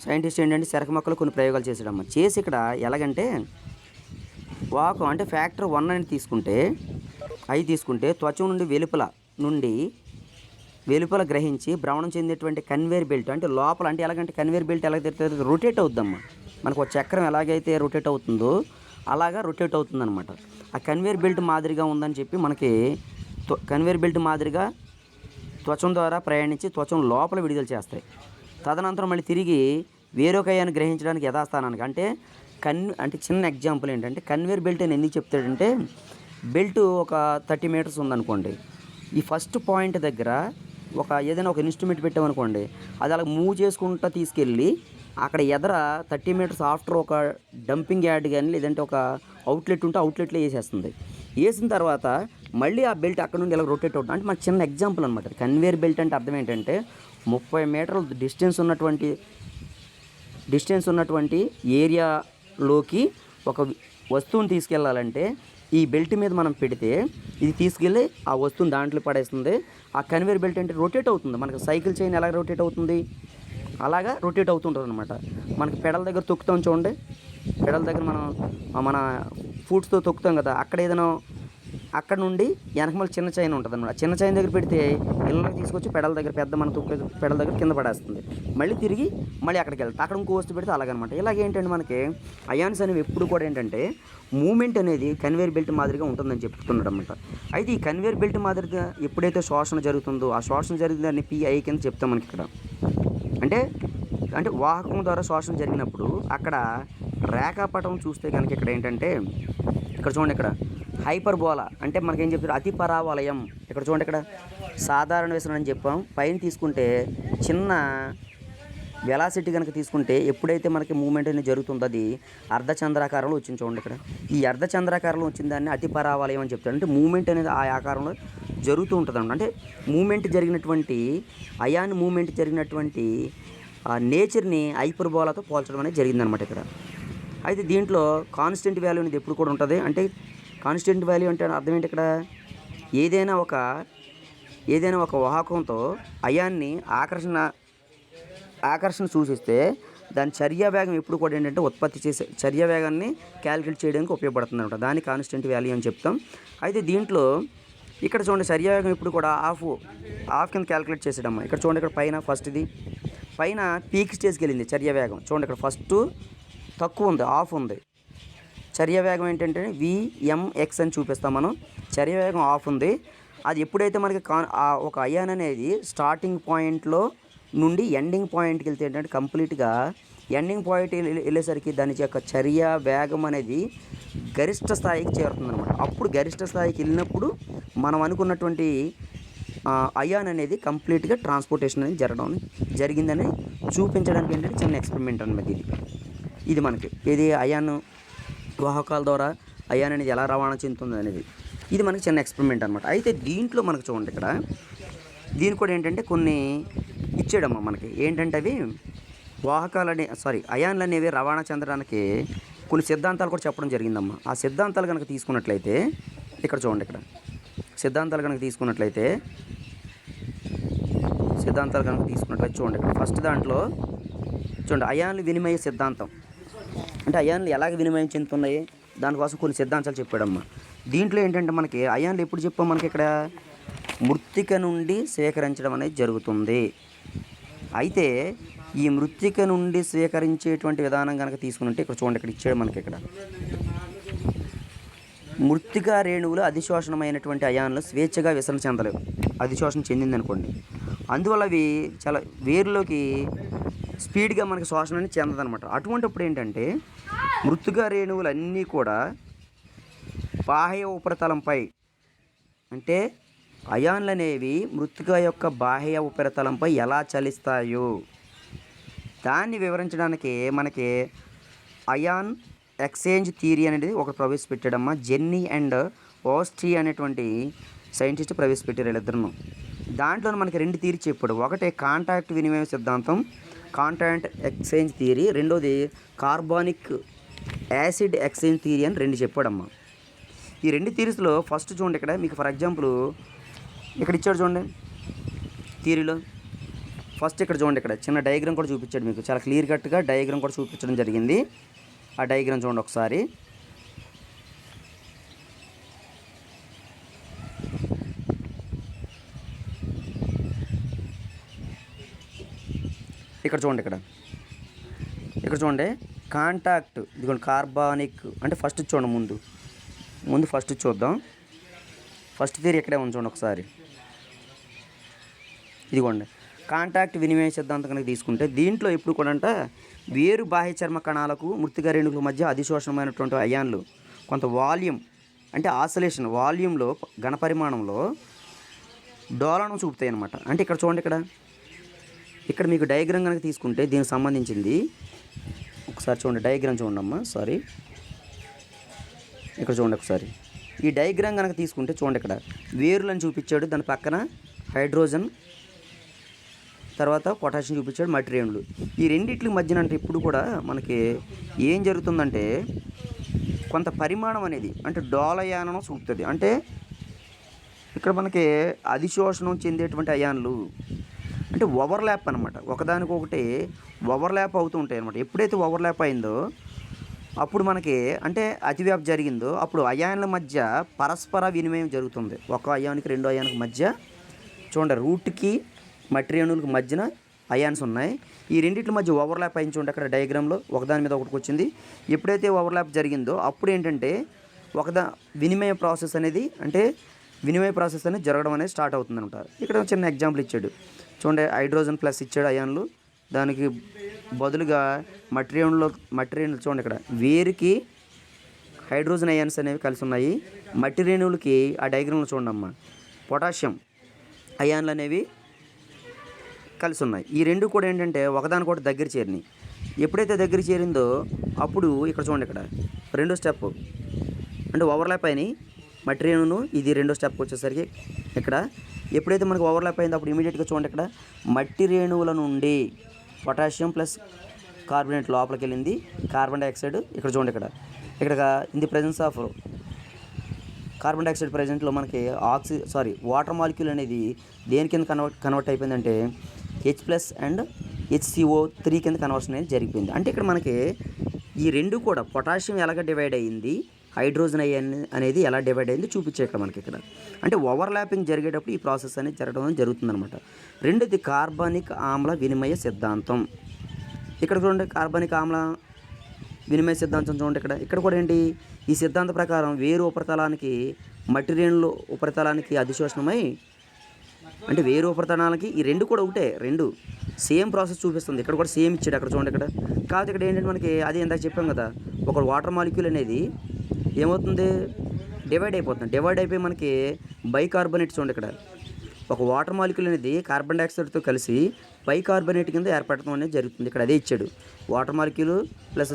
Speaker 1: సైంటిస్ట్ ఏంటంటే చెరక మొక్కలు కొన్ని ప్రయోగాలు చేసాడమ్మ. చేసి ఇక్కడ ఎలాగంటే వాకు, అంటే ఫ్యాక్టర్ 1 అని తీసుకుంటే త్వచం నుండి వెలుపల గ్రహించి భ్రమణం చెందేటువంటి కన్వేర్ బెల్ట్, అంటే లోపల, అంటే ఎలాగంటే కన్వేర్ బెల్ట్ ఎలా తిరుగుతుంది, రొటేట్ అవుద్దమ్మా. మనకు ఒక చక్రం ఎలాగైతే రొటేట్ అవుతుందో అలాగా రొటేట్ అవుతుందన్నమాట. ఆ కన్వేర్ బెల్ట్ మాదిరిగా ఉందని చెప్పి మనకి కన్వేర్ బెల్ట్ మాదిరిగా త్వచం ద్వారా ప్రయాణించి త్వచం లోపల విడుదల చేస్తాయి. తదనంతరం మళ్ళీ తిరిగి వేరొక అయాన్ని గ్రహించడానికి యథాస్థానానికి, అంటే చిన్న ఎగ్జాంపుల్ ఏంటంటే కన్వేర్ బెల్ట్ అని ఎందుకు చెప్తాడంటే, బెల్ట్ ఒక 30 మీటర్స్ ఉందనుకోండి, ఈ ఫస్ట్ పాయింట్ దగ్గర ఏదైనా ఒక ఇన్స్ట్రుమెంట్ పెట్టామనుకోండి, అది అలా మూవ్ చేసుకుంటూ తీసుకెళ్ళి అక్కడ ఎదర 30 మీటర్స్ ఆఫ్టర్ ఒక డంపింగ్ యార్డ్ కానీ, లేదంటే ఒక అవుట్లెట్ ఉంటే అవుట్లెట్లో వేసేస్తుంది. వేసిన తర్వాత మళ్ళీ ఆ బెల్ట్ అక్కడ నుండి ఇలా రొటేట్ అవుతుంది. అంటే మనకు చిన్న ఎగ్జాంపుల్ అనమాట. కన్వేర్ బెల్ట్ అంటే అర్థం ఏంటంటే 30 మీటర్ల డిస్టెన్స్ ఉన్నటువంటి ఏరియాలోకి ఒక వస్తువుని తీసుకెళ్ళాలంటే ఈ బెల్ట్ మీద మనం పెడితే ఇది తీసుకెళ్ళి ఆ వస్తువుని దాంట్లో పడేస్తుంది. ఆ కన్వేర్ బెల్ట్ అంటే రొటేట్ అవుతుంది. మనకు సైకిల్ చైన్ ఎలా రొటేట్ అవుతుంది అలాగా రొటేట్ అవుతుంటుంది అనమాట. మనకి పెడల దగ్గర తొక్కుతాం చూడండి, పెడల దగ్గర మన ఫుట్స్తో తొక్కుతాం కదా, అక్కడ నుండి వెనకమల చిన్న చైన్ ఉంటుంది అనమాట. చిన్న చైన్ దగ్గర పెడితే ఇళ్ళకి తీసుకొచ్చి పెడల దగ్గర పెడల దగ్గర కింద పడేస్తుంది. మళ్ళీ తిరిగి అక్కడికి వెళ్తుంది, అక్కడ ఇంకో వస్తువు పెడితే అలాగనమాట. ఇలాగేంటంటే మనకి అయాన్స్ అనేవి ఎప్పుడు కూడా ఏంటంటే మూమెంట్ అనేది కన్వేర్ బెల్ట్ మాదిరిగా ఉంటుందని చెప్తున్నాడు అనమాట. అయితే ఈ కన్వేర్ బెల్ట్ మాదిరిగా ఎప్పుడైతే శోషణ జరుగుతుందో ఆ శోషణ జరిగిందని పిఐ కింద చెప్తాం మనకి ఇక్కడ. అంటే వాహకం ద్వారా శోషణ జరిగినప్పుడు అక్కడ రేఖాపటం చూస్తే కనుక ఇక్కడ ఏంటంటే, ఇక్కడ చూడండి, ఇక్కడ హైపర్బోలా అంటే మనకేం చెప్తారు, అతి పరావలయం. ఇక్కడ చూడండి, ఇక్కడ సాధారణ విసరణ అని చెప్పాం. పైన తీసుకుంటే చిన్న వెలాసిటీ కనుక తీసుకుంటే ఎప్పుడైతే మనకి మూమెంట్ అనేది జరుగుతుందో అది అర్ధచంద్రాకారంలో వచ్చింది చూడండి. ఇక్కడ ఈ అర్ధచంద్రాకారంలో వచ్చిన దాన్ని అతి పరావలయం అని చెప్తారు. అంటే మూమెంట్ అనేది ఆ ఆకారంలో జరుగుతూ ఉంటుంది అన్నమాట. అంటే మూమెంట్ జరిగినటువంటి అయాన్ మూమెంట్ జరిగినటువంటి నేచర్ని హైపర్బోలాతో పోల్చడం అనేది జరిగిందనమాట ఇక్కడ. అయితే దీంట్లో కాన్స్టెంట్ వాల్యూ అనేది ఎప్పుడు కూడా ఉంటుంది. అంటే కాన్స్టెంట్ వాల్యూ అంటే అర్థం ఏంటి ఇక్కడ, ఏదైనా ఒక వాహకంతో అయాన్ని ఆకర్షణ సూచిస్తే దాని చర్య వేగం ఎప్పుడు కూడా ఏంటంటే ఉత్పత్తి చేసే చర్య వేగాన్ని క్యాలిక్యులేట్ చేయడానికి ఉపయోగపడుతుంది అనమాట. దాన్ని కాన్స్టెంట్ వాల్యూ అని చెప్తాం. అయితే దీంట్లో ఇక్కడ చూడండి, చర్య వేగం ఇప్పుడు కూడా హాఫ్ కింద క్యాలిక్యులేట్ చేసేయడమ్మా. ఇక్కడ చూడండి, ఇక్కడ పైన ఫస్ట్ ఇది పైన పీక్ స్టేజ్కి వెళ్ళింది చర్య వేగం. చూడండి, ఇక్కడ ఫస్ట్ తక్కువ ఉంది, హాఫ్ ఉంది. చర్య వేగం ఏంటంటే విఎంఎక్స్ అని చూపిస్తాం మనం. చర్య వేగం హాఫ్ ఉంది. అది ఎప్పుడైతే మనకి ఒక అయాన్ అనేది స్టార్టింగ్ పాయింట్లో నుండి ఎండింగ్ పాయింట్కి వెళ్తే ఏంటంటే కంప్లీట్గా ఎండింగ్ పాయింట్ వెళ్ళేసరికి దాని యొక్క చర్య వేగం అనేది గరిష్ట స్థాయికి చేరుతుంది అనమాట. అప్పుడు గరిష్ట స్థాయికి వెళ్ళినప్పుడు మనం అనుకున్నటువంటి అయాన్ అనేది కంప్లీట్గా ట్రాన్స్పోర్టేషన్ అనేది జరిగిందని చూపించడానికి ఏంటంటే చిన్న ఎక్స్పెరిమెంట్ అనమాట ఇది మనకి. ఇది అయాన్ వాహకాల ద్వారా అయాన్ అనేది ఎలా రవాణా చెందుతుంది అనేది ఇది మనకి చిన్న ఎక్స్పెరిమెంట్ అనమాట. అయితే దీంట్లో మనకు చూడండి, ఇక్కడ దీని కూడా ఏంటంటే కొన్ని ఇచ్చాడమ్మా మనకి. ఏంటంటే అవి అయాన్లు అనేవి రవాణా చెందడానికి కొన్ని సిద్ధాంతాలు కూడా చెప్పడం జరిగిందమ్మా. ఆ సిద్ధాంతాలు కనుక తీసుకున్నట్లయితే ఇక్కడ చూడండి, ఇక్కడ సిద్ధాంతాలు కనుక తీసుకున్నట్లయితే చూడండి, ఇక్కడ ఫస్ట్ దాంట్లో చూడండి, అయాన్లు వినిమయ సిద్ధాంతం. అంటే అయాన్లు ఎలాగ వినిమయం చెందుతున్నాయి దానికోసం కొన్ని సిద్ధాంతాలు చెప్పాడమ్మా. దీంట్లో ఏంటంటే మనకి అయాన్లు ఎప్పుడు చెప్పాం, మనకి ఇక్కడ మృత్తిక నుండి సేకరించడం అనేది జరుగుతుంది. అయితే ఈ మృత్తిక నుండి స్వీకరించేటువంటి విధానం కనుక తీసుకుంటే ఇక్కడ చూడండి, ఇక్కడ ఇచ్చాడు మనకి. ఇక్కడ మృత్తికా రేణువులు అధిశోషణమైనటువంటి అయాన్లు స్వేచ్ఛగా విసరణ చెందలేవు. అధిశోషణ చెందింది అనుకోండి, అందువల్ల అవి చాలా వేరులోకి స్పీడ్గా మనకి శోషణ అనేది చెందదనమాట. అటువంటిప్పుడు ఏంటంటే మృత్తికా రేణువులు అన్నీ కూడా బాహ్య ఉపరితలంపై, అంటే అయాన్లు అనేవి మృత్తిక యొక్క బాహ్య ఉపరితలంపై ఎలా చలిస్తాయో దాన్ని వివరించడానికి మనకి అయాన్ ఎక్స్చేంజ్ థియరీ అనేది ఒకటి ప్రవేశపెట్టాడమ్మా. జెన్నీ అండ్ ఓస్ట్రీ అనేటువంటి సైంటిస్ట్ ప్రవేశపెట్టారు వీళ్ళిద్దరును. దాంట్లో మనకి 2 థియరీ చెప్పాడు. ఒకటి కాంటాక్ట్ వినిమయ సిద్ధాంతం, కాంటాక్ట్ ఎక్స్చేంజ్ థియరీ. రెండోది కార్బానిక్ యాసిడ్ ఎక్స్చేంజ్ థియరీ అని 2 చెప్పాడమ్మా. ఈ 2 థియరీస్లో ఫస్ట్ చూడండి, ఇక్కడ మీకు ఫర్ ఎగ్జాంపుల్ ఇక్కడ ఇచ్చాడు చూడండి థియరీలో. ఫస్ట్ ఇక్కడ చూడండి, ఇక్కడ చిన్న డయాగ్రామ్ కూడా చూపించాడు మీకు, చాలా క్లియర్ కట్గా డయాగ్రామ్ కూడా చూపించడం జరిగింది. ఆ డయాగ్రామ్ చూడండి ఒకసారి. ఇక్కడ చూడండి, ఇక్కడ చూడండి కాంటాక్ట్, ఇదిగోండి కార్బానిక్ అంటే ఫస్ట్ చూడండి, ముందు ఫస్ట్ చూద్దాం. ఫస్ట్ థియరీ ఎక్కడే ఉంది చూడండి ఒకసారి. ఇదిగోండి కాంటాక్ట్ వినిమయ సిద్ధాంతం కనుక తీసుకుంటే దీంట్లో ఎప్పుడు కూడా అంటే వేరు బాహ్య చర్మ కణాలకు మృత్తికా రేణువుల మధ్య అధిశోషణమైనటువంటి అయాన్లు కొంత వాల్యూమ్, అంటే ఆసిలేషన్ వాల్యూమ్లో ఘనపరిమాణంలో డోలనం చూపుతాయి అన్నమాట. అంటే ఇక్కడ చూడండి, ఇక్కడ మీకు డయాగ్రామ్ కనుక తీసుకుంటే దీనికి సంబంధించింది ఒకసారి చూడండి. డయాగ్రామ్ చూడండి అమ్మా, సారీ, ఇక్కడ చూడండి ఒకసారి. ఈ డయాగ్రామ్ కనుక తీసుకుంటే చూడండి, ఇక్కడ వేరులను చూపించాడు, దాని పక్కన హైడ్రోజన్, తర్వాత పొటాషియం చూపించాడు, మట్టి రేణువులు. ఈ రెండిట్ల మధ్యన అంటే ఇప్పుడు కూడా మనకి ఏం జరుగుతుందంటే కొంత పరిమాణం అనేది అంటే డోలయానం చూపుతుంది. అంటే ఇక్కడ మనకి అధిశోషణం చెందేటువంటి అయాన్లు అంటే ఓవర్లాప్ అనమాట, ఒకదానికొకటి ఓవర్లాప్ అవుతూ ఉంటాయి అనమాట. ఎప్పుడైతే ఓవర్లాప్ అయిందో అప్పుడు మనకి అంటే అతివ్యాప్తి జరిగిందో అప్పుడు అయాన్ల మధ్య పరస్పర వినిమయం జరుగుతుంది. ఒక అయానికి రెండో అయానికి మధ్య చూడండి, రూట్కి మట్టి రేణువులకు మధ్యన అయాన్స్ ఉన్నాయి. ఈ రెండింటి మధ్య ఓవర్లాప్ అయింది చూడండి అక్కడ డయాగ్రామ్లో, ఒకదాని మీద ఒకటికి వచ్చింది. ఎప్పుడైతే ఓవర్లాప్ జరిగిందో అప్పుడు ఏంటంటే వినిమయ ప్రాసెస్ అనేది జరగడం అనేది స్టార్ట్ అవుతుంది అనమాట. ఇక్కడ చిన్న ఎగ్జాంపుల్ ఇచ్చాడు చూడండి, హైడ్రోజన్ ప్లస్ ఇచ్చాడు అయాన్లు, దానికి బదులుగా మట్టి రేణువులు చూడండి, ఇక్కడ వేరుకి హైడ్రోజన్ అయాన్స్ అనేవి కలిసి ఉన్నాయి. మట్టి రేణువులకి ఆ డయాగ్రామ్లో చూడండి అమ్మ పొటాషియం అయాన్లు అనేవి కలిసి ఉన్నాయి. ఈ రెండు కూడా ఏంటంటే ఒకదానికొకటి దగ్గర చేరినాయి. ఎప్పుడైతే దగ్గర చేరిందో అప్పుడు ఇక్కడ చూడండి, ఇక్కడ రెండో స్టెప్ అంటే ఓవర్లాప్ అయినాయి మట్టి రేణువును. ఇది రెండో స్టెప్ వచ్చేసరికి ఇక్కడ ఎప్పుడైతే మనకు ఓవర్లాప్ అయిందో అప్పుడు ఇమీడియట్గా చూడండి, ఇక్కడ మట్టి రేణువుల నుండి పొటాషియం ప్లస్ కార్బోనేట్ లోపలికి వెళ్ళింది, కార్బన్ డైఆక్సైడ్ ఇక్కడ చూడండి, ఇక్కడ in the presence of carbon dioxide ప్రజెంట్లో మనకి వాటర్ మాలిక్యూల్ అనేది దేని కింద కన్వర్ట్ అయిపోయిందంటే H+ అండ్ HCO3 కింద కన్వర్షన్ అనేది జరిగిపోయింది. అంటే ఇక్కడ మనకి ఈ రెండు కూడా పొటాషియం ఎలాగ డివైడ్ అయ్యింది, హైడ్రోజన్ అనేది ఎలా డివైడ్ అయింది చూపించే ఇక్కడ మనకి ఇక్కడ అంటే ఓవర్లాపింగ్ జరిగేటప్పుడు ఈ ప్రాసెస్ అనేది జరగడం జరుగుతుందన్నమాట. రెండోది కార్బనిక్ ఆమ్ల వినిమయ సిద్ధాంతం. ఇక్కడ చూడండి, కార్బనిక్ ఆమ్ల వినిమయ సిద్ధాంతం చూడండి, ఇక్కడ కూడా ఏంటి, ఈ సిద్ధాంత ప్రకారం వేరు ఉపరితలానికి మట్టి రేణుల ఉపరితలానికి అధిశోషణమై, అంటే వేరు ఉపరితలానికి ఈ రెండు కూడా ఒకటే, రెండు సేమ్ ప్రాసెస్ చూపిస్తుంది. ఇక్కడ కూడా సేమ్ ఇచ్చాడు, అక్కడ చూడండి. కాకపోతే ఇక్కడ ఏంటంటే మనకి అది ఇందాక చెప్పాం కదా, ఒక వాటర్ మాలిక్యూల్ అనేది ఏమవుతుంది, డివైడ్ అయిపోతుంది. డివైడ్ అయిపోయి మనకి బైకార్బోనేట్ చూడండి, ఇక్కడ ఒక వాటర్ మాలిక్యూల్ అనేది కార్బన్ డైఆక్సైడ్తో కలిసి బైకార్బోనేట్ కింద ఏర్పడటం అనేది జరుగుతుంది. ఇక్కడ అదే ఇచ్చాడు, వాటర్ మాలిక్యూల్ ప్లస్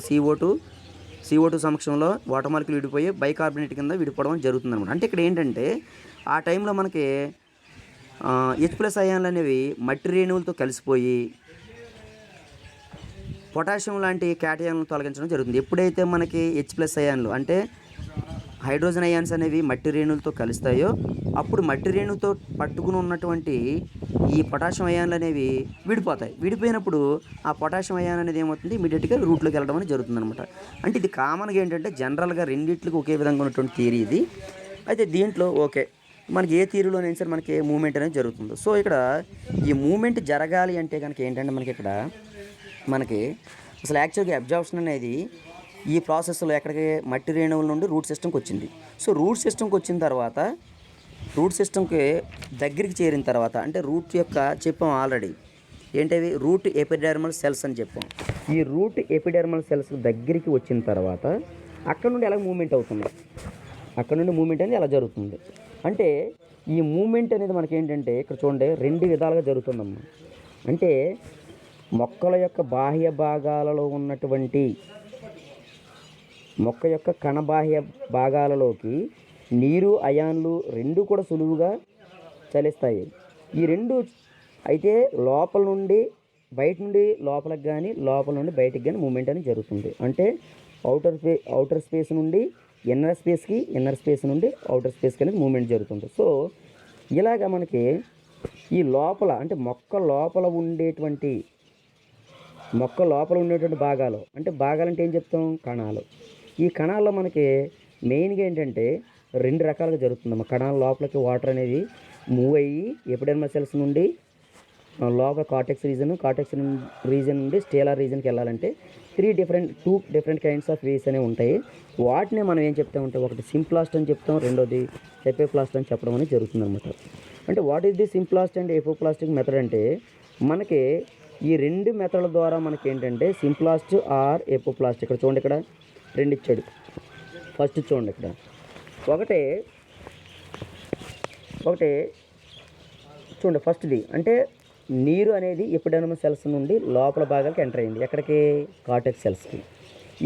Speaker 1: CO2 సమక్షంలో వాటర్ మాలిక్యూల్ విడిపోయి బైకార్బోనేట్ కింద విడిపోవడం జరుగుతుంది అనమాట. అంటే ఇక్కడ ఏంటంటే ఆ టైంలో మనకి H+ అయాన్లు అనేవి మట్టి రేణువులతో కలిసిపోయి పొటాషియం లాంటి క్యాటయాన్లను తొలగించడం జరుగుతుంది. ఎప్పుడైతే మనకి H+ అయాన్లు అంటే హైడ్రోజన్ అయాన్స్ అనేవి మట్టి రేణువులతో కలుస్తాయో అప్పుడు మట్టి రేణువుతో పట్టుకుని ఉన్నటువంటి ఈ పొటాషియం అయాన్లు అనేవి విడిపోతాయి. విడిపోయినప్పుడు ఆ పొటాషియం అయాన్ అనేది ఏమవుతుంది, ఇమీడియట్గా రూట్లోకి వెళ్ళడం అనేది జరుగుతుంది అనమాట. అంటే ఇది కామన్గా ఏంటంటే జనరల్గా రెండిట్లకి ఒకే విధంగా ఉన్నటువంటి థియరీ ఇది. అయితే దీంట్లో మనకి ఏ థియరీలోనైనా సరే మనకి మూమెంట్ అనేది జరుగుతుంది. సో ఇక్కడ ఈ మూమెంట్ జరగాలి అంటే కనుక ఏంటంటే మనకి అసలు యాక్చువల్గా అబ్జార్ప్షన్ అనేది ఈ ప్రాసెస్లో ఎక్కడికి మట్టి రేణువుల నుండి రూట్ సిస్టమ్కి వచ్చింది. సో రూట్ సిస్టమ్కి వచ్చిన తర్వాత రూట్ సిస్టమ్కి దగ్గరికి చేరిన తర్వాత అంటే రూట్ యొక్క చెప్పాం ఆల్రెడీ ఏంటవి, రూట్ ఎపిడెర్మల్ సెల్స్ అని చెప్పాం. ఈ రూట్ ఎపిడెర్మల్ సెల్స్ దగ్గరికి వచ్చిన తర్వాత అక్కడ నుండి ఎలా మూమెంట్ అవుతుంది, అక్కడ నుండి మూమెంట్ అనేది ఎలా జరుగుతుంది అంటే ఈ మూమెంట్ అనేది మనకి ఏంటంటే ఇక్కడ చూడండి రెండు విధాలుగా జరుగుతుందమ్మా. అంటే మొక్కల యొక్క బాహ్య భాగాలలో ఉన్నటువంటి మొక్క యొక్క కణబాహ్య భాగాలలోకి నీరు అయాన్లు రెండు కూడా సులువుగా చలిస్తాయి. ఈ రెండు అయితే లోపల నుండి బయట నుండి లోపలికి కానీ లోపల నుండి బయటికి కానీ మూమెంట్ అనేది జరుగుతుంది. అంటే అవుటర్ స్పేస్ నుండి ఇన్నర్ స్పేస్కి, ఇన్నర్ స్పేస్ నుండి అవుటర్ స్పేస్కి అనేది మూమెంట్ జరుగుతుంది. సో ఇలాగ మనకి ఈ లోపల అంటే మొక్క లోపల ఉండేటువంటి భాగాలు అంటే భాగాలంటే ఏం చెప్తాం, కణాలు. ఈ కణాల్లో మనకి మెయిన్గా ఏంటంటే రెండు రకాలుగా జరుగుతుందమ్మా. కణాల లోపలికి వాటర్ అనేది మూవ్ అయ్యి ఎపిడెర్మల్ సెల్స్ నుండి లోపల కార్టెక్స్ రీజన్ నుండి స్టేలార్ రీజన్కి వెళ్ళాలంటే two different kinds of ways అనేవి ఉంటాయి. వాటిని మనం ఏం చెప్తామంటే ఒకటి సింప్లాస్ట్ అని చెప్తాం, రెండోది ఎపోప్లాస్ట్ అని చెప్పడం అనేది జరుగుతుంది అనమాట. అంటే what is the symplast and apoplastic method అంటే మనకి ఈ రెండు మెథడ్ల ద్వారా మనకి ఏంటంటే సింప్లాస్ట్ ఆర్ ఎపోప్లాస్ట్ ఇక్కడ చూడండి, ఇక్కడ రెండు ఇచ్చాడు. ఫస్ట్ చూడండి, ఇక్కడ ఒకటే చూడండి, ఫస్ట్ది అంటే నీరు అనేది ఎపిడెర్మల్ సెల్స్ నుండి లోపల భాగాలకు ఎంటర్ అయింది. ఎక్కడికి, కార్టెక్స్ సెల్స్కి.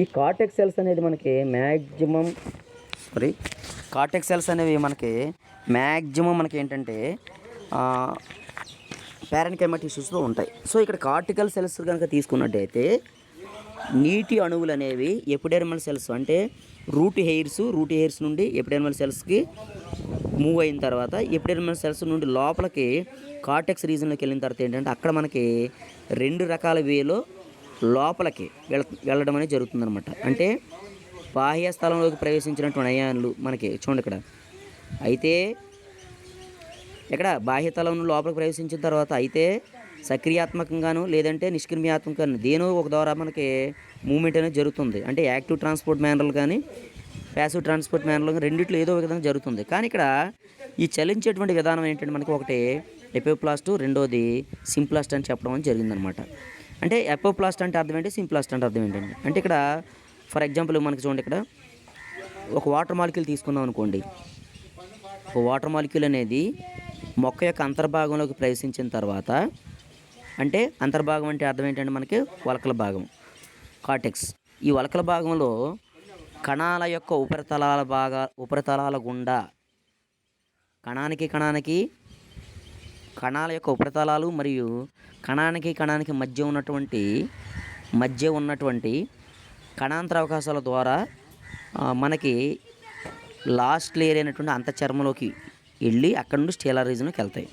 Speaker 1: ఈ కార్టెక్స్ సెల్స్ అనేది మనకి కార్టెక్స్ సెల్స్ అనేవి మనకి మ్యాక్సిమం మనకి ఏంటంటే పారెన్కైమా టిష్యూస్లో ఉంటాయి. సో ఇక్కడ కార్టికల్ సెల్స్ కనుక తీసుకున్నట్టయితే నీటి అణువులు అనేవి ఎపిడెర్మల్ సెల్స్ అంటే రూట్ హెయిర్స్ నుండి ఎపిడెర్మల్ సెల్స్కి మూవ్ అయిన తర్వాత ఎపిడెర్మల్ సెల్స్ నుండి లోపలికి కార్టెక్స్ రీజన్లోకి వెళ్ళిన తర్వాత ఏంటంటే అక్కడ మనకి రెండు రకాల వేలో లోపలికి వెళ్ళడం అనేది జరుగుతుందన్నమాట. అంటే బాహ్య స్థలంలోకి ప్రవేశించినటువంటి అయాన్లు మనకి చూడండి ఇక్కడ. అయితే ఇక్కడ బాహ్య స్థలం లోపలికి ప్రవేశించిన తర్వాత అయితే సక్రియాత్మకంగాను లేదంటే నిష్క్రియాత్మకంగాను దేనో ఒక ద్వారా మనకి మూమెంట్ అనేది జరుగుతుంది. అంటే యాక్టివ్ ట్రాన్స్పోర్ట్ మ్యానర్లు కానీ ప్యాసివ్ ట్రాన్స్పోర్ట్ మ్యానర్లు కానీ రెండిట్లో ఏదో ఒక విధంగా జరుగుతుంది. కానీ ఇక్కడ ఈ చలించేటువంటి విధానం ఏంటంటే మనకి ఒకటి ఎపోప్లాస్ట్, రెండోది సింప్లాస్ట్ అని చెప్పడం అని జరిగిందనమాట. అంటే ఎపోప్లాస్ట్ అంటే అర్థం ఏంటి, సింప్లాస్ట్ అంటే అర్థం ఏంటండి అంటే ఇక్కడ ఫర్ ఎగ్జాంపుల్ మనకి చూడండి, ఇక్కడ ఒక వాటర్ మాలిక్యూల్ తీసుకున్నాం అనుకోండి. ఒక వాటర్ మాలిక్యూల్ అనేది మొక్క యొక్క అంతర్భాగంలోకి ప్రవేశించిన తర్వాత అంటే అంతర్భాగం అంటే అర్థం ఏంటంటే మనకి వలకల భాగం, కార్టెక్స్. ఈ వలకల భాగంలో కణాల యొక్క ఉపరితలాల గుండా కణాల యొక్క ఉపరితలాలు మరియు కణానికి మధ్య ఉన్నటువంటి కణాంతర అవకాశాల ద్వారా మనకి లాస్ట్ లేయర్ అయినటువంటి అంతఃచర్మలోకి వెళ్ళి అక్కడ నుండి స్టేలార్ రీజన్లోకి వెళ్తాయి.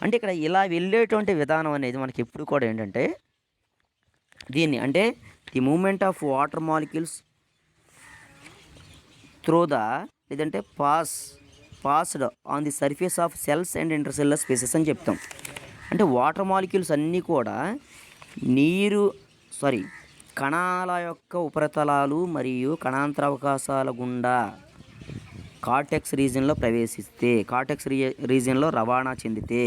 Speaker 1: అంటే ఇక్కడ ఇలా వెళ్ళేటువంటి విధానం అనేది మనకి ఎప్పుడు కూడా ఏంటంటే దీన్ని అంటే the moment of water molecules through లేదంటే passed on the surface of cells and intercellular spaces అని చెప్తాం. అంటే వాటర్ మాలిక్యూల్స్ అన్నీ కూడా కణాల యొక్క ఉపరితలాలు మరియు కణాంతర అవకాశాల గుండా కార్టెక్స్ రీజియన్లో రవాణా చెందితే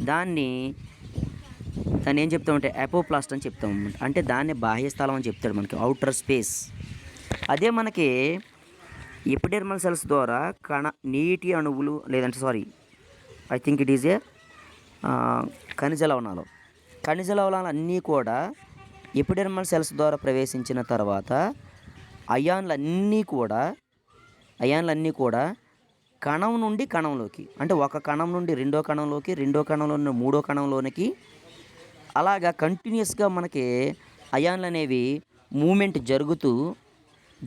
Speaker 1: దాన్ని ఏం చెప్తామంటే అపోప్లాస్ట్ అని చెప్తాం అన్నమాట. అంటే దాన్ని బాహ్య స్థలం అని చెప్తాడు మనకి, అవుటర్ స్పేస్. అదే మనకి ఎపిడెర్మల్ సెల్స్ ద్వారా నీటి అణువులు I think it is a ఖనిజ లవణాలు అన్నీ కూడా ఎపిడెర్మల్ సెల్స్ ద్వారా ప్రవేశించిన తర్వాత అయాన్లన్నీ కూడా కణం నుండి కణంలోకి, అంటే ఒక కణం నుండి రెండో కణంలోకి, రెండో కణంలో నుండి మూడో కణంలోనికి, అలాగా కంటిన్యూస్గా మనకి అయాన్లు అనేవి మూమెంట్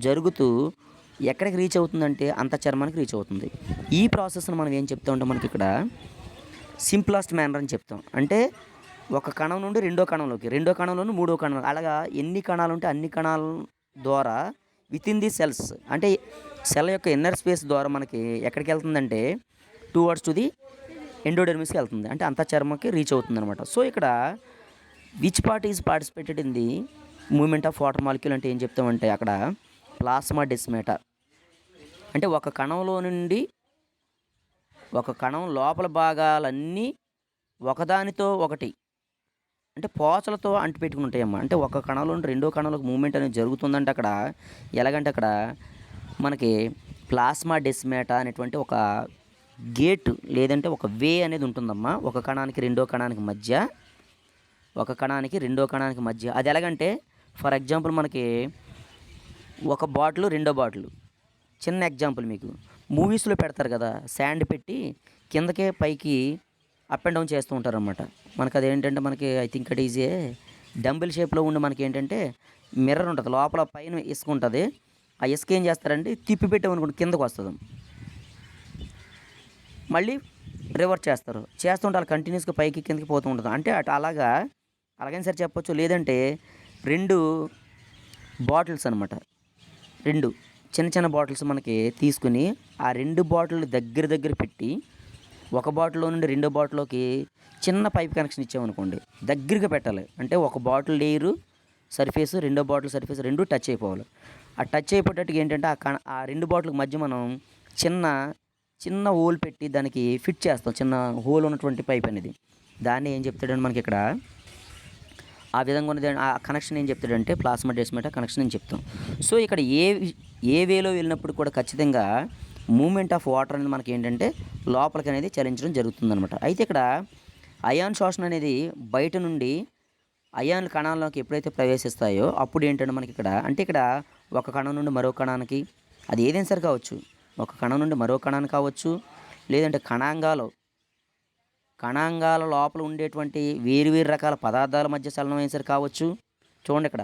Speaker 1: జరుగుతూ ఎక్కడికి రీచ్ అవుతుందంటే అంతఃచర్మానికి రీచ్ అవుతుంది. ఈ ప్రాసెస్ను మనం ఏం చెప్తా ఉంటాం, మనకి ఇక్కడ సింప్లెస్ట్ మేనర్ అని చెప్తాం. అంటే ఒక కణం నుండి రెండో కణంలోకి, రెండో కణంలోని మూడో కణం, అలాగా ఎన్ని కణాలు ఉంటే అన్ని కణాల ద్వారా విత్ ఇన్ ది సెల్స్, అంటే సెల్ యొక్క ఇన్నర్ స్పేస్ ద్వారా మనకి ఎక్కడికి వెళ్తుందంటే టువర్డ్స్ టు ది ఎండోడెర్మిస్కి వెళ్తుంది, అంటే అంతఃచర్మకి రీచ్ అవుతుంది అనమాట. సో ఇక్కడ which part is participated in the moment of water molecule అంటే ఏం చెప్తామంటే అక్కడ ప్లాస్మా డెస్మాటా. అంటే ఒక కణం లోపల భాగాలన్నీ ఒకదానితో ఒకటి అంటే పోచలతో అంటిపెట్టుకుని ఉంటాయమ్మా. అంటే ఒక కణంలో నుండి రెండో కణంలోకి మూమెంట్ అనేది జరుగుతుందంటే అక్కడ ఎలాగంటే అక్కడ మనకి ప్లాస్మా డెస్మాటా అనేటువంటి ఒక గేట్ లేదంటే ఒక వే అనేది ఉంటుందమ్మా, ఒక కణానికి రెండో కణానికి మధ్య. అది ఎలాగంటే ఫర్ ఎగ్జాంపుల్ మనకి ఒక బాటిల్ రెండో బాటిల్, చిన్న ఎగ్జాంపుల్ మీకు మూవీస్లో పెడతారు కదా, శాండ్ పెట్టి కిందకే పైకి అప్ అండ్ డౌన్ చేస్తూ ఉంటారు అన్నమాట. మనకు అదేంటంటే మనకి I think it is a dumbbell షేప్లో ఉండి మనకి ఏంటంటే మిర్రర్ ఉంటుంది, లోపల పైన ఇసుక ఉంటుంది. ఆ ఇసుక ఏం చేస్తారంటే తిప్పి పెట్టామనుకోండి కిందకు వస్తుంది, మళ్ళీ రివర్స్ చేస్తుంటే అలా కంటిన్యూస్గా పైకి కిందకి పోతూ ఉంటుంది. అంటే అలాగైనా సరే చెప్పొచ్చు. లేదంటే రెండు బాటిల్స్ అనమాట, రెండు చిన్న బాటిల్స్ మనకి తీసుకుని ఆ రెండు బాటిల్ దగ్గర పెట్టి ఒక బాటిల్లో నుండి రెండో బాటిల్లోకి చిన్న పైప్ కనెక్షన్ ఇచ్చామనుకోండి, దగ్గరగా పెట్టాలి. అంటే ఒక బాటిల్ లేయరు సర్ఫేస్, రెండో బాటిల్ సర్ఫేస్ రెండు టచ్ అయిపోవాలి. ఆ టచ్ అయిపోయేటట్టుగా ఏంటంటే ఆ రెండు బాటిల్కి మధ్య మనం చిన్న హోల్ పెట్టి దానికి ఫిట్ చేస్తాం, చిన్న హోల్ ఉన్నటువంటి పైప్ అనేది. దాన్ని ఏం చెప్తాడంటే మనకి ఇక్కడ ఆ విధంగా ఉన్నది, ఆ కనెక్షన్ ఏం చెప్తాడంటే ప్లాస్మా డెస్మాటా కనెక్షన్ అని చెప్తాం. సో ఇక్కడ ఏ వేలో వెళ్ళినప్పుడు కూడా ఖచ్చితంగా మూమెంట్ ఆఫ్ వాటర్ అనేది మనకి ఏంటంటే లోపలికి అనేది చలించడం జరుగుతుందన్నమాట. అయితే ఇక్కడ అయాన్ శోషణ అనేది బయట నుండి అయాన్ల కణాల్లోకి ఎప్పుడైతే ప్రవేశిస్తాయో అప్పుడు ఏంటంటే మనకి ఇక్కడ ఒక కణం నుండి మరో కణానికి, అది ఏదైనా సరే కావచ్చు, ఒక కణం నుండి మరో కణానికి కావచ్చు, లేదంటే కణాంగాల లోపల ఉండేటువంటి వేరు రకాల పదార్థాల మధ్య చలనం అయినా సరే కావచ్చు. చూడండి ఇక్కడ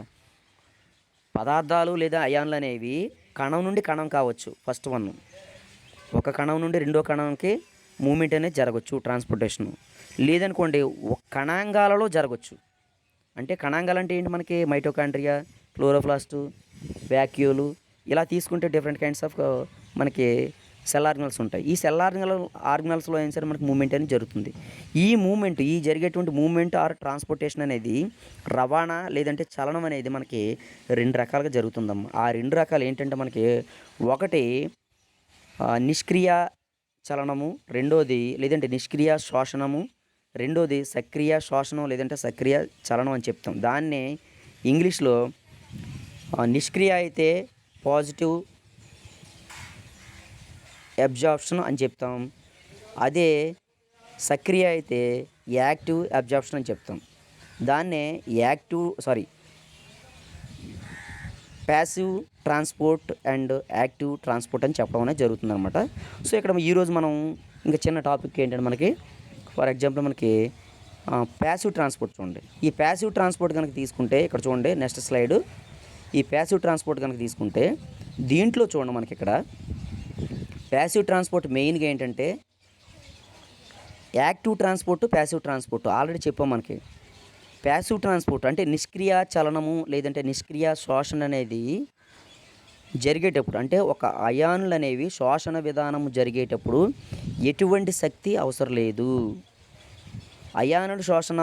Speaker 1: పదార్థాలు లేదా అయాన్లు అనేవి కణం నుండి కణం కావచ్చు. ఫస్ట్ వన్, ఒక కణం నుండి రెండో కణంకి మూమెంట్ అనేది జరగవచ్చు, ట్రాన్స్పోర్టేషన్. లేదనుకోండి కణాంగాలలో జరగవచ్చు. అంటే కణాంగాలు అంటే ఏంటి, మనకి మైటోకాండ్రియా, క్లోరోప్లాస్ట్, వ్యాక్యూలు, ఇలా తీసుకుంటే డిఫరెంట్ కైండ్స్ ఆఫ్ మనకి సెల్ ఆర్గనల్స్ ఉంటాయి. ఈ సెల్ ఆర్గనల్స్లో అయినా సరే మనకి మూమెంట్ అనేది జరుగుతుంది. ఈ జరిగేటువంటి మూమెంట్ ఆర్ ట్రాన్స్పోర్టేషన్ అనేది రవాణా లేదంటే చలనం అనేది మనకి రెండు రకాలుగా జరుగుతుందమ్మా. ఆ రెండు రకాలు ఏంటంటే మనకి ఒకటి నిష్క్రియ చలనము, రెండోది లేదంటే నిష్క్రియ శోషణము, రెండోది సక్రియ శోషణం లేదంటే సక్రియ చలనం అని చెప్తాం. దాన్నే ఇంగ్లీష్లో నిష్క్రియ అయితే పాజిటివ్ అబ్జార్ప్షన్ అని చెప్తాం, అదే సక్రియ అయితే యాక్టివ్ అబ్జార్ప్షన్ అని చెప్తాం. దాన్నే passive transport and active transport అని చెప్పడం అనేది జరుగుతుందన్నమాట. సో ఇక్కడ ఈరోజు మనం ఇంకా చిన్న టాపిక్ ఏంటంటే మనకి ఫర్ ఎగ్జాంపుల్ మనకి ప్యాసివ్ ట్రాన్స్పోర్ట్ చూడండి. ఈ ప్యాసివ్ ట్రాన్స్పోర్ట్ కనుక తీసుకుంటే ఇక్కడ చూడండి నెక్స్ట్ స్లైడ్. ఈ ప్యాసివ్ ట్రాన్స్పోర్ట్ కనుక తీసుకుంటే దీంట్లో చూడండి మనకి ఇక్కడ ప్యాసివ్ ట్రాన్స్పోర్ట్ మెయిన్గా ఏంటంటే active transport, passive transport already చెప్పాం మనకి. ప్యాసివ్ ట్రాన్స్పోర్ట్ అంటే నిష్క్రియ చలనము లేదంటే నిష్క్రియ శోషణ అనేది జరిగేటప్పుడు, అంటే ఒక అయాన్లు అనేవి శోషణ విధానం జరిగేటప్పుడు ఎటువంటి శక్తి అవసరం లేదు. అయానుల శోషణ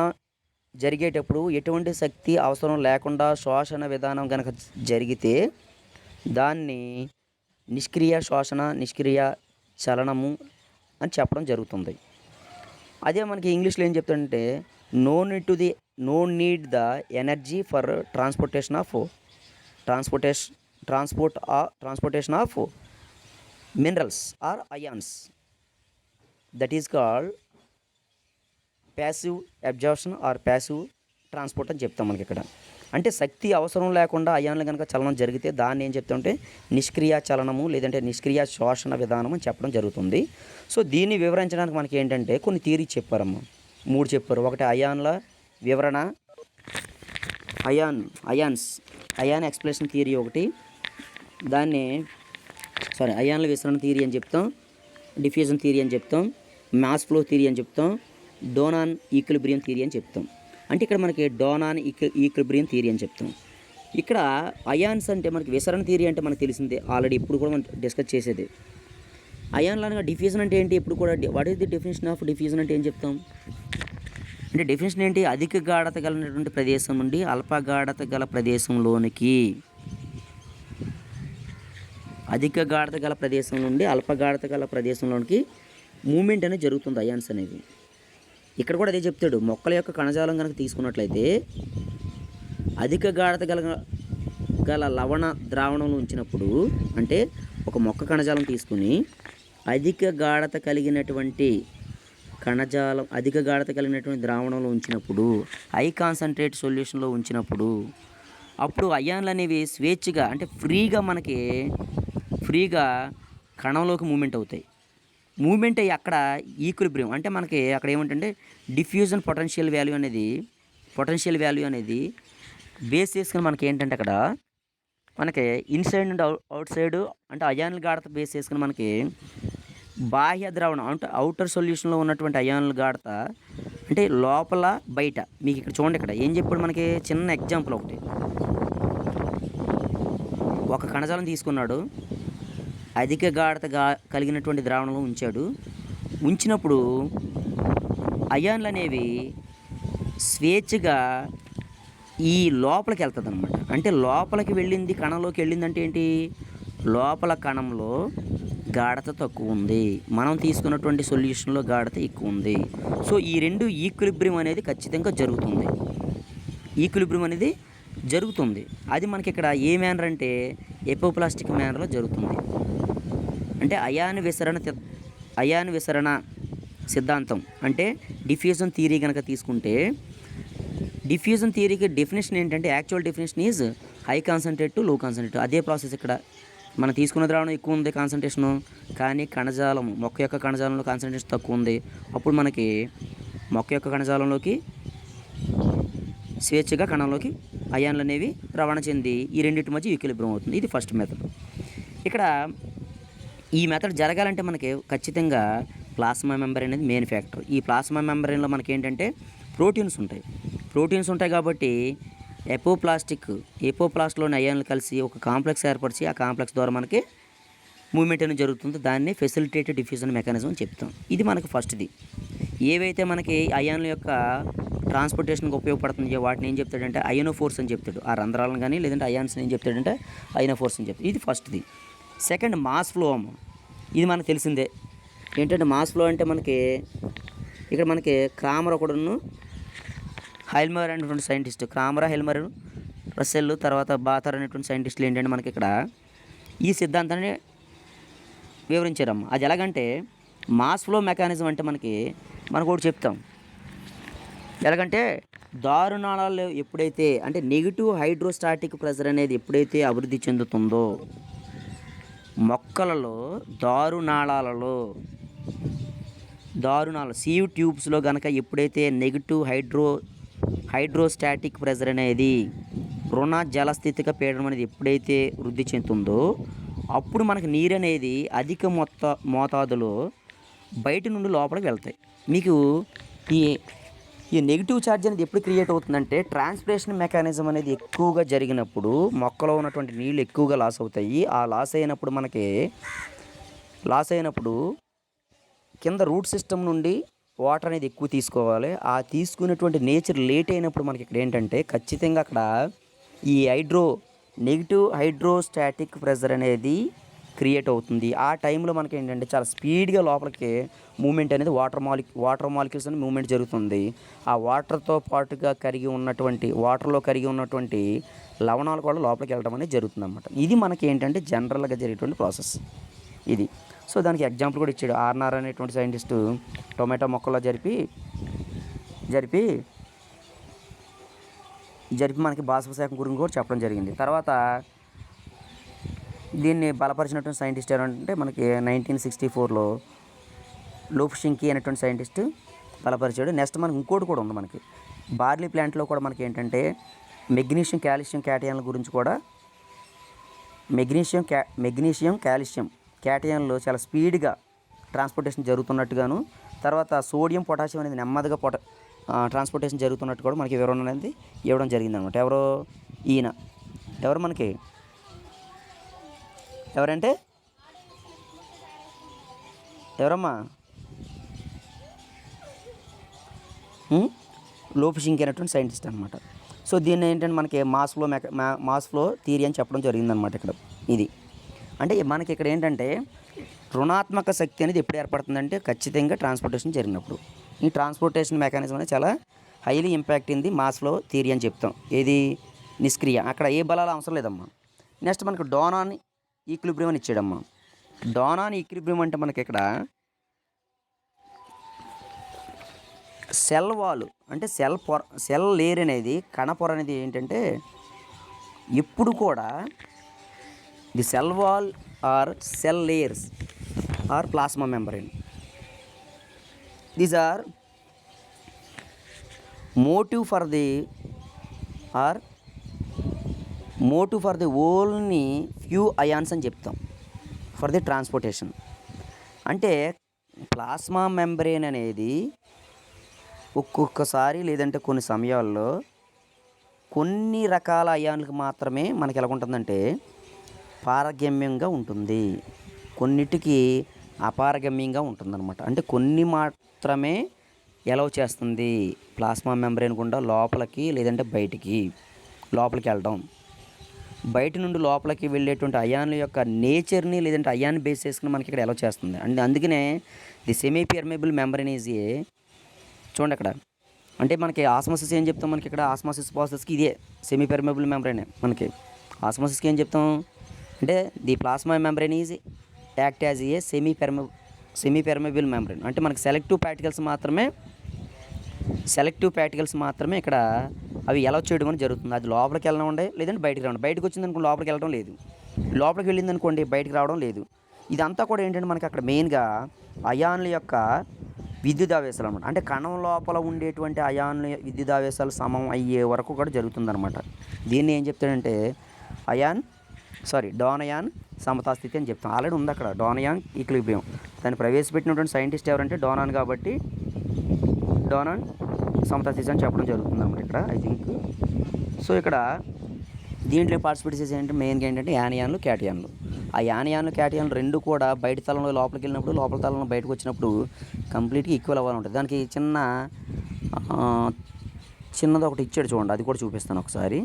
Speaker 1: జరిగేటప్పుడు ఎటువంటి శక్తి అవసరం లేకుండా శోషణ విధానం కనుక జరిగితే దాన్ని నిష్క్రియ శోషణ, నిష్క్రియ చలనము అని చెప్పడం జరుగుతుంది. అదే మనకి ఇంగ్లీష్లో ఏం చెప్తాడంటే no need the energy for transportation of minerals or ions, that is called passive absorption or passive transport అని చెప్తాం మనకి ఇక్కడ. అంటే శక్తి అవసరం లేకుండా అయాన్లు కనుక చలనం జరిగితే దాన్ని ఏం చెప్తామంటే నిష్క్రియ చలనము లేదంటే నిష్క్రియ శోషణ విధానం అని చెప్పడం జరుగుతుంది. సో దీన్ని వివరించడానికి మనకి ఏంటంటే కొన్ని థియరీ చెప్పారమ్మ, 3 చెప్పారు. ఒకటి అయాన్ల వివరణ, అయాన్ ఎక్స్ప్లెనేషన్ థియరీ ఒకటి, అయాన్ల విసరణ థియరీ అని చెప్తాం, డిఫ్యూజన్ థియరీ అని చెప్తాం, మాస్ ఫ్లో థియరీ అని చెప్తాం, డోనాన్ ఈక్విలిబ్రియం థియరీ అని చెప్తాం. అంటే ఇక్కడ మనకి డోనాన్ ఈక్విలిబ్రియం థియరీ అని చెప్తాం. ఇక్కడ అయాన్స్ అంటే మనకి విసరణ థియరీ అంటే మనకు తెలిసిందే ఆల్రెడీ, ఇప్పుడు కూడా మనం డిస్కస్ చేసేది. అయాన్లు అనగా డిఫ్యూజన్ అంటే ఏంటి, ఇప్పుడు కూడా what is the definition of diffusion అంటే ఏం చెప్తాం అంటే డెఫినేషన్ ఏంటి, అధిక గాఢత కలిగినటువంటి ప్రదేశం నుండి అల్ప గాఢత గల ప్రదేశంలోనికి, అధిక గాఢత గల ప్రదేశం నుండి అల్ప గాఢత గల ప్రదేశంలోనికి మూమెంట్ అనేది జరుగుతుంది అయాన్స్ అనేది. ఇక్కడ కూడా అదే చెప్తాడు. మొక్కల యొక్క కణజాలం కనుక తీసుకున్నట్లయితే అధిక గాఢత గల లవణ ద్రావణంలో ఉంచినప్పుడు, అంటే ఒక మొక్క కణజాలం తీసుకుని అధిక గాఢత కలిగినటువంటి ద్రావణంలో ఉంచినప్పుడు, హై కాన్సన్ట్రేట్ సొల్యూషన్లో ఉంచినప్పుడు, అప్పుడు అయాన్లు అనేవి స్వేచ్ఛగా అంటే ఫ్రీగా కణంలోకి మూమెంట్ అవుతాయి. మూమెంట్ అయ్యి అక్కడ ఈక్విలిబ్రియం అంటే మనకి అక్కడ ఏమంటే డిఫ్యూజన్ పొటెన్షియల్ వాల్యూ అనేది బేస్ చేసుకుని మనకి ఏంటంటే అక్కడ మనకి ఇన్సైడ్ నుండి అవుట్ సైడ్ అంటే అయాన్ల గాఢత బేస్ చేసుకుని మనకి బాహ్య ద్రావణం అంటే అవుటర్ సొల్యూషన్లో ఉన్నటువంటి అయాన్ల గాఢత అంటే లోపల బయట. మీకు ఇక్కడ చూడండి, ఇక్కడ ఏం చెప్పాడు మనకి చిన్న ఎగ్జాంపుల్ ఒకటి. ఒక కణజాలం తీసుకున్నాడు, అధిక గాఢత కలిగినటువంటి ద్రావణంలో ఉంచినప్పుడు అయాన్లు అనేవి స్వేచ్ఛగా ఈ లోపలికి వెళ్తుంది అనమాట. అంటే లోపలికి వెళ్ళింది, కణంలోకి వెళ్ళిందంటే ఏంటి, లోపల కణంలో గాఢత తక్కువ ఉంది, మనం తీసుకున్నటువంటి సొల్యూషన్లో గాఢత ఎక్కువ ఉంది. సో ఈ రెండు ఈక్విలిబ్రియం అనేది ఖచ్చితంగా జరుగుతుంది. అది మనకి ఇక్కడ ఏ మేనర్ అంటే ఎపోప్లాస్టిక్ మేనర్లో జరుగుతుంది. అంటే అయాన్ విసరణ సిద్ధాంతం అంటే డిఫ్యూజన్ థియరీ కనుక తీసుకుంటే, డిఫ్యూజన్ థియరీకి డెఫినేషన్ ఏంటంటే actual definition is high concentrate to లో కాన్సన్ట్రేట్. అదే ప్రాసెస్ ఇక్కడ మనం తీసుకున్న ద్రావణం ఎక్కువ ఉంది కాన్సన్ట్రేషను, కానీ మొక్క యొక్క కణజాలంలో కాన్సన్ట్రేషన్ తక్కువ ఉంది. అప్పుడు మనకి మొక్క యొక్క కణజాలంలోకి స్వేచ్ఛగా కణంలోకి అయాన్లు అనేవి రవాణా చెంది ఈ రెండింటి మధ్య ఈక్విలిబ్రియం అవుతుంది. ఇది ఫస్ట్ మెథడ్. ఇక్కడ ఈ మెథడ్ జరగాలంటే మనకి ఖచ్చితంగా ప్లాస్మా మెంబ్రేన్ అనేది మెయిన్ ఫ్యాక్టర్. ఈ ప్లాస్మా మెంబ్రేన్లో మనకి ఏంటంటే ప్రోటీన్స్ ఉంటాయి కాబట్టి ఎపోప్లాస్ట్లోని అయాన్లు కలిసి ఒక కాంప్లెక్స్ ఏర్పరిచి ఆ కాంప్లెక్స్ ద్వారా మనకి మూమెంట్ అనేది జరుగుతుంది. దాన్ని ఫెసిలిటేటెడ్ డిఫ్యూజన్ మెకానిజం అని చెప్తాం. ఇది మనకు ఫస్ట్ది. ఏవైతే మనకి అయాన్ల యొక్క ట్రాన్స్పోర్టేషన్కి ఉపయోగపడుతుందో వాటిని ఏం చెప్తాడంటే అయనోఫోర్స్ అని చెప్తాడు. ఆ రంధ్రాలను కానీ లేదంటే అయాన్స్ని ఏం చెప్తాడంటే అయనోఫోర్స్ అని చెప్తాడు. ఇది ఫస్ట్ది. సెకండ్ మాస్ ఫ్లో అమ్మ. ఇది మనకు తెలిసిందే. ఏంటంటే మాస్ ఫ్లో అంటే మనకి ఇక్కడ మనకి క్రామర్ ఒకడును హైల్మర్ అనేటువంటి సైంటిస్ట్, హెల్మర్, రస్సెల్, తర్వాత బాథర్ అనేటువంటి సైంటిస్టులు ఏంటంటే మనకి ఇక్కడ ఈ సిద్ధాంతాన్ని వివరించారమ్మ. అది ఎలాగంటే మాస్ ఫ్లో మెకానిజం అంటే మనకు ఒకటి చెప్తాం. ఎలాగంటే దారుణాలలో ఎప్పుడైతే అంటే నెగిటివ్ హైడ్రోస్టాటిక్ ప్రెజర్ అనేది ఎప్పుడైతే అభివృద్ధి చెందుతుందో మొక్కలలో దారుణాలు సీవ్ ట్యూబ్స్లో కనుక ఎప్పుడైతే నెగిటివ్ హైడ్రోస్టాటిక్ ప్రెజర్ అనేది రుణ జలస్థితిక పీడనం అనేది ఎప్పుడైతే వృద్ధి చెందుతుందో అప్పుడు మనకి నీరు అనేది అధిక మోతాదులో బయట నుండి లోపలికి వెళ్తాయి. మీకు ఈ ఈ నెగిటివ్ ఛార్జ్ అనేది ఎప్పుడు క్రియేట్ అవుతుందంటే ట్రాన్స్పిరేషన్ మెకానిజం అనేది ఎక్కువగా జరిగినప్పుడు మొక్కలో ఉన్నటువంటి నీళ్ళు ఎక్కువగా లాస్ అవుతాయి. ఆ లాస్ అయినప్పుడు కింద రూట్ సిస్టమ్ నుండి వాటర్ అనేది ఎక్కువ తీసుకోవాలి. ఆ తీసుకునేటువంటి నేచర్ లేట్ అయినప్పుడు మనకి ఇక్కడ ఏంటంటే ఖచ్చితంగా అక్కడ ఈ నెగిటివ్ హైడ్రోస్టాటిక్ ప్రెజర్ అనేది క్రియేట్ అవుతుంది. ఆ టైంలో మనకి ఏంటంటే చాలా స్పీడ్గా లోపలికి మూమెంట్ అనేది వాటర్ మాలిక్యూల్స్ అనేది మూమెంట్ జరుగుతుంది. ఆ వాటర్తో పాటుగా వాటర్లో కరిగి ఉన్నటువంటి లవణాలు కూడా లోపలికి వెళ్ళడం అనేది జరుగుతుంది అన్నమాట. ఇది మనకి ఏంటంటే జనరల్గా జరిగేటువంటి ప్రాసెస్ ఇది. సో దానికి ఎగ్జాంపుల్ కూడా ఇచ్చాడు. ఆర్నార్ అనేటువంటి సైంటిస్టు టొమాటో మొక్కల్లో జరిపి మనకి బాష్పశాఖం గురించి కూడా చెప్పడం జరిగింది. తర్వాత దీన్ని బలపరిచినటువంటి సైంటిస్ట్ ఎవరంటే మనకి 1964లో లోప్షింకీ అనేటువంటి సైంటిస్ట్ బలపరిచాడు. నెక్స్ట్ మనకి ఇంకోటి కూడా ఉంది. మనకి బార్లీ ప్లాంట్లో కూడా మనకి ఏంటంటే మెగ్నీషియం కాల్షియం క్యాటయాన్ల గురించి కూడా మెగ్నీషియం కాల్షియం క్యాటయాన్లు చాలా స్పీడ్గా ట్రాన్స్పోర్టేషన్ జరుగుతున్నట్టుగాను, తర్వాత సోడియం పొటాషియం అనేది నెమ్మదిగా ట్రాన్స్పోర్టేషన్ జరుగుతున్నట్టు కూడా మనకి వివరణ అనేది ఇవ్వడం జరిగిందనమాట. ఎవరమ్మా లోప్షింకీ అనేటువంటి సైంటిస్ట్ అనమాట. సో దీన్ని ఏంటంటే మనకి మాస్ ఫ్లో థియరీ అని చెప్పడం జరిగిందనమాట. ఇక్కడ ఇది అంటే మనకి ఇక్కడ ఏంటంటే రుణాత్మక శక్తి అనేది ఎప్పుడు ఏర్పడుతుందంటే ఖచ్చితంగా ట్రాన్స్పోర్టేషన్ జరిగినప్పుడు. ఈ ట్రాన్స్పోర్టేషన్ మెకానిజం అనేది చాలా highly impact in the mass flow theory అని చెప్తాం. ఏది నిష్క్రియ, అక్కడ ఏ బలాలు అవసరం లేదమ్మా. నెక్స్ట్ మనకు డోనాన్ ఈక్విలిబ్రియం అని ఇచ్చాడమ్మా. డోనాన్ ఈక్విలిబ్రియం అంటే మనకి ఇక్కడ సెల్ వాల్ అంటే సెల్ లేయర్ అనేది కణపొర అనేది ఏంటంటే ఎప్పుడు కూడా the cell wall or cell layers or plasma membrane, these are motive for the only few ions అని చెప్తాం ఫర్ ది ట్రాన్స్పోర్టేషన్. అంటే ప్లాస్మా మెంబ్రేన్ అనేది ఒక్కొక్కసారి లేదంటే కొన్ని సమయాల్లో కొన్ని రకాల అయాన్లకు మాత్రమే మనకి ఎలా ఉంటుందంటే పారగమ్యంగా ఉంటుంది, కొన్నిటికి అపారగమ్యంగా ఉంటుందన్నమాట. అంటే కొన్ని మాత్రమే ఎలవ్ చేస్తుంది ప్లాస్మా మెంబ్రేన్ గుండా లోపలికి లేదంటే లోపలికి వెళ్ళడం. బయట నుండి లోపలికి వెళ్ళేటువంటి అయాన్ల యొక్క నేచర్ని లేదంటే అయాన్ బేస్ చేసుకుని మనకి ఇక్కడ ఎలవ్ చేస్తుంది. అండ్ అందుకనే the semi permeable membrane is చూడండి అక్కడ అంటే మనకి ఆస్మోసిస్ ఏం చెప్తాం, మనకి ఇక్కడ ఆస్మోసిస్ ప్రాసెస్కి ఇదే సెమీ పెర్మియబుల్ మెంబ్రేనే. మనకి ఆస్మోసిస్కి ఏం చెప్తాం అంటే the plasma membrane is act as a semi permeable membrane. అంటే మనకి సెలెక్టివ్ పార్టికల్స్ మాత్రమే ఇక్కడ అవి ఎలా చేయడం అని జరుగుతుంది. అది లోపలికి వెళ్ళడం ఉండే లేదంటే బయటికి రావడం. బయటకు వచ్చిందనుకోండి లోపలికి వెళ్ళడం లేదు, లోపలికి వెళ్ళింది అనుకోండి బయటికి రావడం లేదు. ఇదంతా కూడా ఏంటంటే మనకి అక్కడ మెయిన్గా అయాన్ల యొక్క విద్యుదావేశాలు అనమాట. అంటే కణం లోపల ఉండేటువంటి అయాన్ల విద్యుదావేశాలు సమం అయ్యే వరకు కూడా జరుగుతుందన్నమాట. దీన్ని ఏం చెప్తాడంటే డోనయాన్ సమతాస్థితి అని చెప్తాం. ఆల్రెడీ ఉంది అక్కడ డోనయాన్ ఈక్విలిబ్రియం. దాన్ని ప్రవేశపెట్టినటువంటి సైంటిస్ట్ ఎవరంటే డోనాన్, కాబట్టి డోనాన్ సమతాస్థితి అని చెప్పడం జరుగుతుంది అన్నమాట ఇక్కడ ఐ థింక్. సో ఇక్కడ దీంట్లో పార్టిసిపేట్ చేసే ఏంటంటే మెయిన్గా ఏంటంటే యానియాన్లు క్యాటియాన్లు. ఆ యానియాన్లు క్యాటియాన్లు రెండు కూడా బయట తలంలో లోపలికి వెళ్ళినప్పుడు లోపల తలంలో బయటకు వచ్చినప్పుడు కంప్లీట్గా ఈక్వల్ అవ్వాలి ఉంటుంది. దానికి చిన్నది ఒకటి ఇచ్చాడు చూడండి, అది కూడా చూపిస్తాను ఒకసారి.